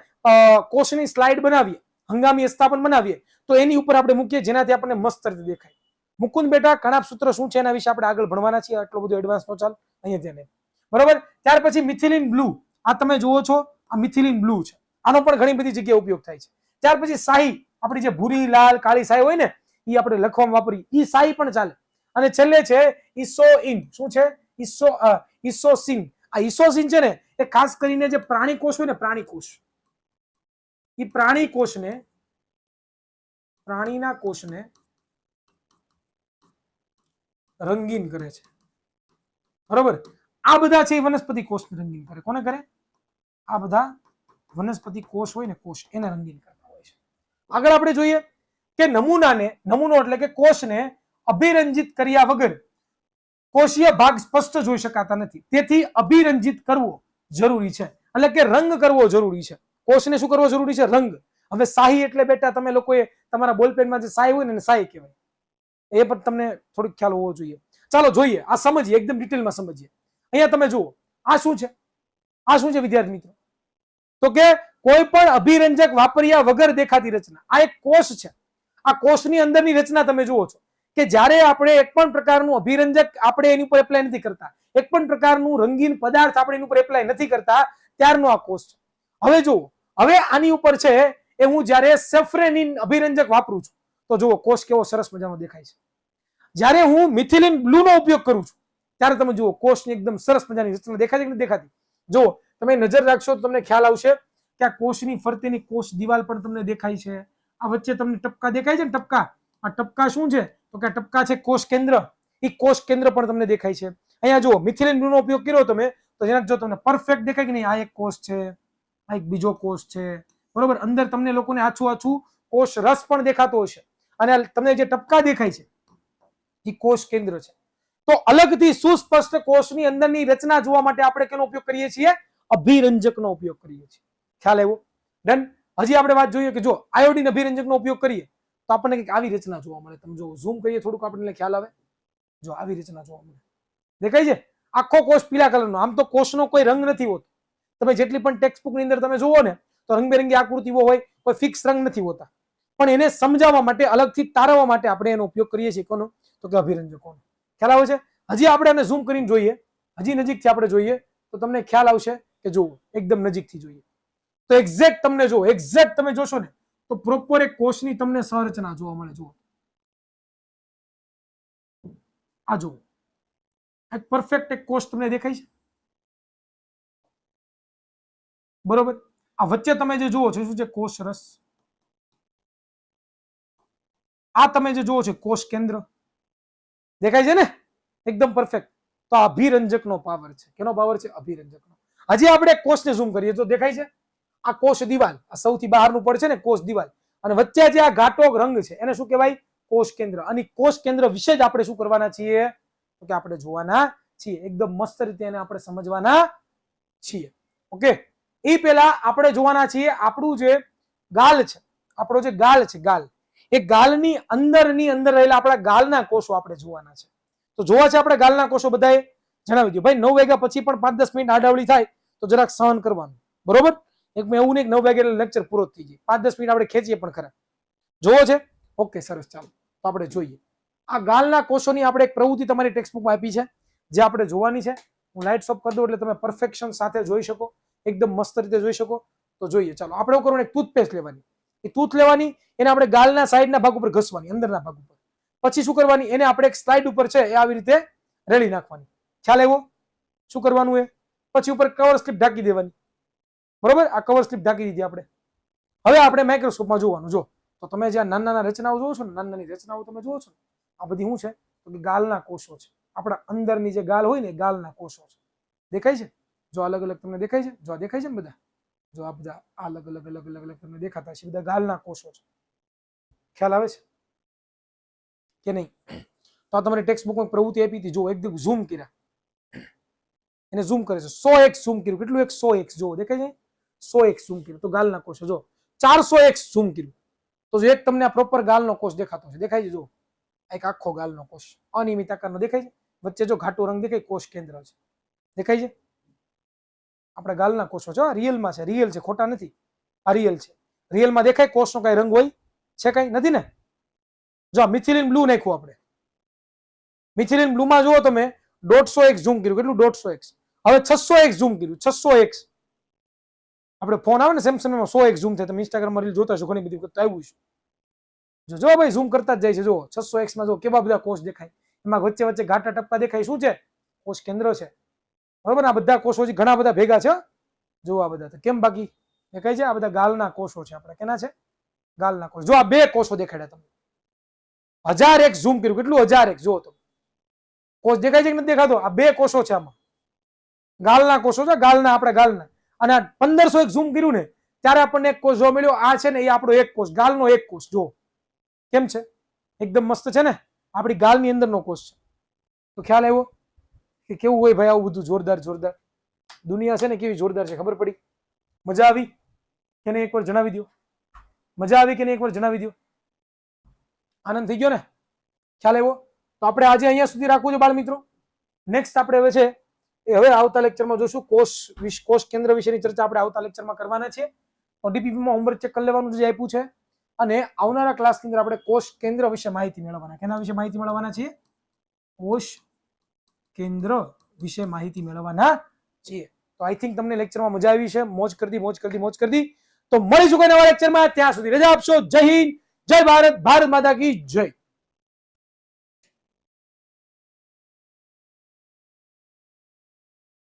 કોષની સ્લાઇડ બનાવીએ, હંગામી અસ્થાપન બનાવીએ તો એની ઉપર આપણે મૂકીએ, જેનાથી આપણને મસ્ત રીતે દેખાય. મુકુંદ બેટા, કણાપ સૂત્ર શું છે એના વિશે આપણે આગળ ભણવાના છીએ, આટલો બધો એડવાન્સ નો ચાલ અહીંયા ધ્યાન. બરોબર. ત્યાર પછી મિથિલિન બ્લુ, આ તમે જુઓ છો, આ મિથિલિન બ્લુ છે, આનો પણ ઘણી બધી જગ્યાએ ઉપયોગ થાય છે. ત્યાર પછી શાહી, આપણી જે ભૂરી લાલ કાળી શાહી હોય ને એ આપણે લખવામાં વાપરી, એ શાહી પણ ચાલે. અને છેલ્લે છે ઇસોઇન, શું છે? ઇસોસિન. આ ઇસોસિન છે ને એ ખાસ કરીને જે પ્રાણી કોષ હોય ને, પ્રાણી કોષ, એ પ્રાણી કોષને, પ્રાણીના કોષને રંગીન કરે છે. બરોબર. આ બધા છે એ વનસ્પતિ કોષને રંગીન કરે. કોને કરે? આ બધા વનસ્પતિ કોષ હોય ને, કોષ, એને રંગીન કરતા હોય છે. આગળ આપણે જોઈએ કે નમૂનો એટલે કે કોષને અભિરંજિત કર્યા વગર કોષીય ભાગ સ્પષ્ટ જોઈ શકાતા નથી, તેથી અભિરંજિત કરવો જરૂરી છે, એટલે કે રંગ કરવો જરૂરી છે. કોષને શું કરવો જરૂરી છે? રંગ. હવે શાહી એટલે બેટા તમે લોકોએ તમારા બોલપેનમાં જે શાહી હોય ને એને શાહી કહેવાય, એ પણ તમને થોડીક ખ્યાલ હોવો જોઈએ. ચાલો જોઈએ, આ સમજીએ, એકદમ ડિટેલમાં સમજીએ. અહીંયા તમે જુઓ, આ શું છે? આ શું છે વિદ્યાર્થી મિત્રો? તો કે કોઈ પણ અભિરંજક વાપર્યા વગર દેખાતી રચના. આ એક કોષ છે. આ કોષની અંદરની રચના તમે જુઓ છો કે જ્યારે આપણે એક પણ પ્રકારનું અભિરંજક આપણે એની ઉપર એપ્લાય નથી કરતા, એક પણ પ્રકારનું રંગીન પદાર્થ આપણે એની ઉપર એપ્લાય નથી કરતા, ત્યારનો આ કોષ છે. હવે જુઓ, હવે આની ઉપર છે એ હું જ્યારે સેફ્રેનિન અભિરંજક વાપરું છું તો જુઓ કોષ કેવો સરસ મજાનો દેખાય છે. જ્યારે હું મિથિલિન બ્લુ નો ઉપયોગ કરું છું ત્યારે તમે જુઓ કોષની એકદમ સરસ મજાની રચના દેખાય છે કે નથી દેખાતી? જુઓ, તમે નજર રાખશો તો તમને ખ્યાલ આવશે કે આ કોષની ફરતેની કોષ દિવાલ પણ તમને દેખાય છે. આ વચ્ચે તમને ટપકા દેખાય છે ને, ટપકા, આ ટપકા શું છે? તો કે ટપકા છે કોષ કેન્દ્ર. એ કોષ કેન્દ્ર પણ તમને દેખાય છે. અહીંયા જુઓ, મિથિલિન બ્લુ નો ઉપયોગ કર્યો તમે તો જેના જો તમને પરફેક્ટ દેખાય કે નહીં, આ એક કોષ છે, આ એક બીજો કોષ છે. બરોબર. અંદર તમને લોકોને આછું કોષ રસ પણ દેખાતો હશે, અને તમને જે ટપકા દેખાય છે એ કોષ કેન્દ્ર છે. તો અલગથી સુસ્પષ્ટ કોષની અંદરની રચના જોવા માટે આપણે કેનો ઉપયોગ કરીએ છીએ? અભિરંજકનો ઉપયોગ કરીએ છીએ. ખ્યાલ આવ્યો? ડન. હજી આપણે વાત જોઈએ કે જો આયોડિન અભિરંજકનો ઉપયોગ કરીએ તો આપણને કંઈક આવી રચના જોવા મળે. તમે જો ઝૂમ કરીએ થોડુંક આપણને ખ્યાલ આવે. જો આવી રચના જોવા મળે, દેખાય છે? આખો કોષ પીળા કલરનો. આમ તો કોષનો કોઈ રંગ નથી હોતો. તમે જેટલી પણ ટેક્સ્ટ બુકની અંદર તમે જુઓ ને તો રંગબેરંગી આકૃતિઓ હોય, કોઈ ફિક્સ રંગ નથી હોતા. પણ એને સમજાવવા માટે, અલગથી તારવવા માટે આપણે એનો ઉપયોગ કરીએ છીએ. કોનો? તો કે અભિરંજકોનો. ખ્યાલ આવે છે? હજી આપણે આને ઝૂમ કરીને જોઈએ, હજી નજીકથી આપણે જોઈએ તો તમને ખ્યાલ આવશે કે જુઓ, એકદમ નજીકથી જોઈએ તો એક્ઝેક્ટ તમને જો, એક્ઝેક્ટ તમે જોશો ને તો પ્રોપર એક કોષની તમને સંરચના જોવા મળે. જુઓ, આ જુઓ, એક પરફેક્ટ એક કોષ તમને દેખાય છે. બરોબર. આ વચ્ચે તમે જે જુઓ છો શું છે? કોષ રસ. આ તમે જે જુઓ છો કોષ કેન્દ્ર. દેખાય છે ને? એકદમ પરફેક્ટ. તો અભિરંજકનો પાવર છે. કેનો પાવર છે? અભિરંજકનો. હજી આપણે કોષને ઝૂમ કરીએ તો દેખાય છે આ કોષ દિવાલ, આ સૌથી બહારનું પડ છે ને કોષ દિવાલ, અને વચ્ચે જે આ ઘાટો રંગ છે એને શું કહેવાય? કોષ કેન્દ્ર. અને કોષ કેન્દ્ર વિશે જ આપણે શું કરવાના છીએ? તો કે આપણે જોવાના છીએ. એકદમ મસ્ત રીતે એને આપણે સમજવાના છીએ. ઓકે. એ પહેલા આપણે જોવાના છીએ આપણું જે ગાલ છે, આપણો જે ગાલ છે, ગાલ, એ ગાલની અંદર રહેલા આપણા ગાલના કોષો આપણે જોવાના છે. તો જોવા છે આપણે ગાલના કોષો બધાએ? જણાવી દો ભાઈ. 9 વાગ્યા પછી પણ 5-10 મિનિટ આડાવડી થાય તો જરાક સહન કરવાનું. બરોબર. એક મેં એવું નહીં 9 વાગે લેક્ચર પૂરો થઈ જાય, 5-10 મિનિટ આપણે ખેંચીએ પણ ખરા. જોવો છે? ઓકે, સરસ. ચાલો તો આપણે જોઈએ. આ ગાલના કોષોની આપણે એક પ્રવૃત્તિ તમારી ટેક્સ્ટબુકમાં આપી છે જે આપણે જોવાની છે. હું લાઇટ ઓફ કરી દઉં એટલે તમે પરફેક્શન સાથે જોઈ શકો, એકદમ મસ્ત રીતે જોઈ શકો. તો જોઈએ. ચાલો આપણે એવું કરવાનું, એક ટૂથપેસ્ટ લેવાની. એ ટૂથ લેવાની, એને આપણે ગાલના સાઈડના ભાગ ઉપર ઘસવાની, અંદરના ભાગ ઉપર. પછી શું કરવાની? એને આપણે એક સ્લાઇડ ઉપર છે એ આવી રીતે રેડી નાખવાની. ખ્યાલ આવ્યો? શું કરવાનું? એ પછી ઉપર કવર સ્લિપ ઢાંકી દેવાની. બરોબર. આ કવર સ્લિપ ઢાંકી દીધી આપણે. હવે આપણે માઇક્રોસ્કોપમાં જોવાનું. જો તો તમે જ્યાં નાના રચનાઓ જોવો છો ને, નાની રચનાઓ તમે જોવો છો, આ બધી શું છે? તો કે ગાલના કોષો છે. આપણા અંદરની જે ગાલ હોય ને, ગાલના કોષો છે. દેખાય છે? જો અલગ અલગ તમને દેખાય છે, જો દેખાય છે ને બધા, જો આ બધા અલગ અલગ અલગ અલગ અલગ તમને દેખાતા છે, બધા ગાલના કોષો છે. ખ્યાલ આવે છે કે નહીં? તો આ તમારી ટેક્સ્ટ બુકમાં પ્રવૃત્તિ આપી હતી, જો એકદમ ઝૂમ કર્યા, એને ઝૂમ કરે છે, 100x ઝૂમ કર્યું, કેટલું? 100x, જો દેખાય છે 100x ઝૂમ કર્યું, તો ગાલના કોષો. જો 400x ઝૂમ કર્યું, તો જો એક તમને આ પ્રોપર ગાલનો કોષ દેખાતો છે, દેખાય છે? જો એક આખો ગાલનો કોષ અનિયમિત આકારનો દેખાય છે, વચ્ચે જો ઘાટો રંગ દેખાય, કોષ કેન્દ્ર છે, દેખાય છે? આપણા ગાલના કોષો છે, રિયલમાં છે, રિયલ છે, ખોટા નથી, આ રિયલ છે. રિયલમાં દેખાય કોષનો કઈ રંગ હોય છે? કઈ નથી ને. જો મિથિલિન બ્લુ નાખ્યું આપણે, મિથિલિન બ્લુમાં જુઓ તમે 150x ઝૂમ કર્યું, કેટલું? 150x. હવે 600x ઝૂમ કર્યું, 600x. આપણે ફોન આવે ને સેમસંગમાં 100x ઝૂમ થાય, તમે ઇન્સ્ટાગ્રામમાં રીલ જોતા છો, ઘણી બધી વખત આવ્યું છે. જો ભાઈ ઝૂમ કરતા જ જાય છે. જો 600x માં જો કેવા બધા કોષ દેખાય, એમાં વચ્ચે વચ્ચે ઘાટા ટપ્પા દેખાય, શું છે? કોષ કેન્દ્ર છે, બરોબર? આ બધા કોષો ઘણા બધા ભેગા છે, જો આ બધા. કેમ બાકી દેખાય છે? આ બધા ગાલના કોષો છે આપણા. કેના છે? ગાલના કોષ. જો આ બે કોષો દેખાડ્યા તમને, 1000x ઝૂમ કર્યું, કેટલું? 1000x. જો તો કોષ દેખાય છે કે નથી દેખાતો? આ બે કોષો છે, આમાં ગાલના કોષો છે, ગાલના, આપણા ગાલના. અને 1500x ઝૂમ કર્યું ને ત્યારે આપણને એક કોષ જોવા મળ્યો, આ છે ને એ આપણો એક કોષ, ગાલનો એક કોષ. જો કેમ છે? એકદમ મસ્ત છે ને, આપણી ગાલની અંદરનો કોષ છે. તો ખ્યાલ આવ્યો કે કેવું હોય ભાઈ આવું બધું? જોરદાર જોરદાર દુનિયા છે ને, કેવી જોરદાર છે, ખબર પડી? મજા આવી કે નહીં? એકવાર જણાવી દો. મજા આવી કે નહીં? એકવાર જણાવી દો. આનંદ થઈ ગયો ને? ખ્યાલ આવ્યો? તો આપણે આજે અહીંયા સુધી રાખવું છે બાળ મિત્રો. નેક્સ્ટ આપણે હવે છે એ હવે આવતા લેક્ચરમાં જોશું કોષ કેન્દ્ર વિશેની ચર્ચા આપણે આવતા લેક્ચરમાં કરવાના છે. તો ડીપીપીમાં હોમવર્ક ચેક કરી લેવાનું જે આપ્યું છે, અને આવનારા ક્લાસની અંદર આપણે કોષ કેન્દ્ર વિશે માહિતી મેળવવાના. કેના વિશે માહિતી મેળવવાના છીએ? કોષ કેન્દ્ર વિશે માહિતી મેળવવાના છીએ. તો આઈ થિંક તમને લેક્ચરમાં મજા આવી છે. મોજ કરતી મોજ કરતી મોજ કરતી. તો મળીશું કોઈ નવા લેક્ચરમાં. ત્યાં સુધી રજા આપશો. જય હિન્દ, જય ભારત, ભારત માતા કી જય.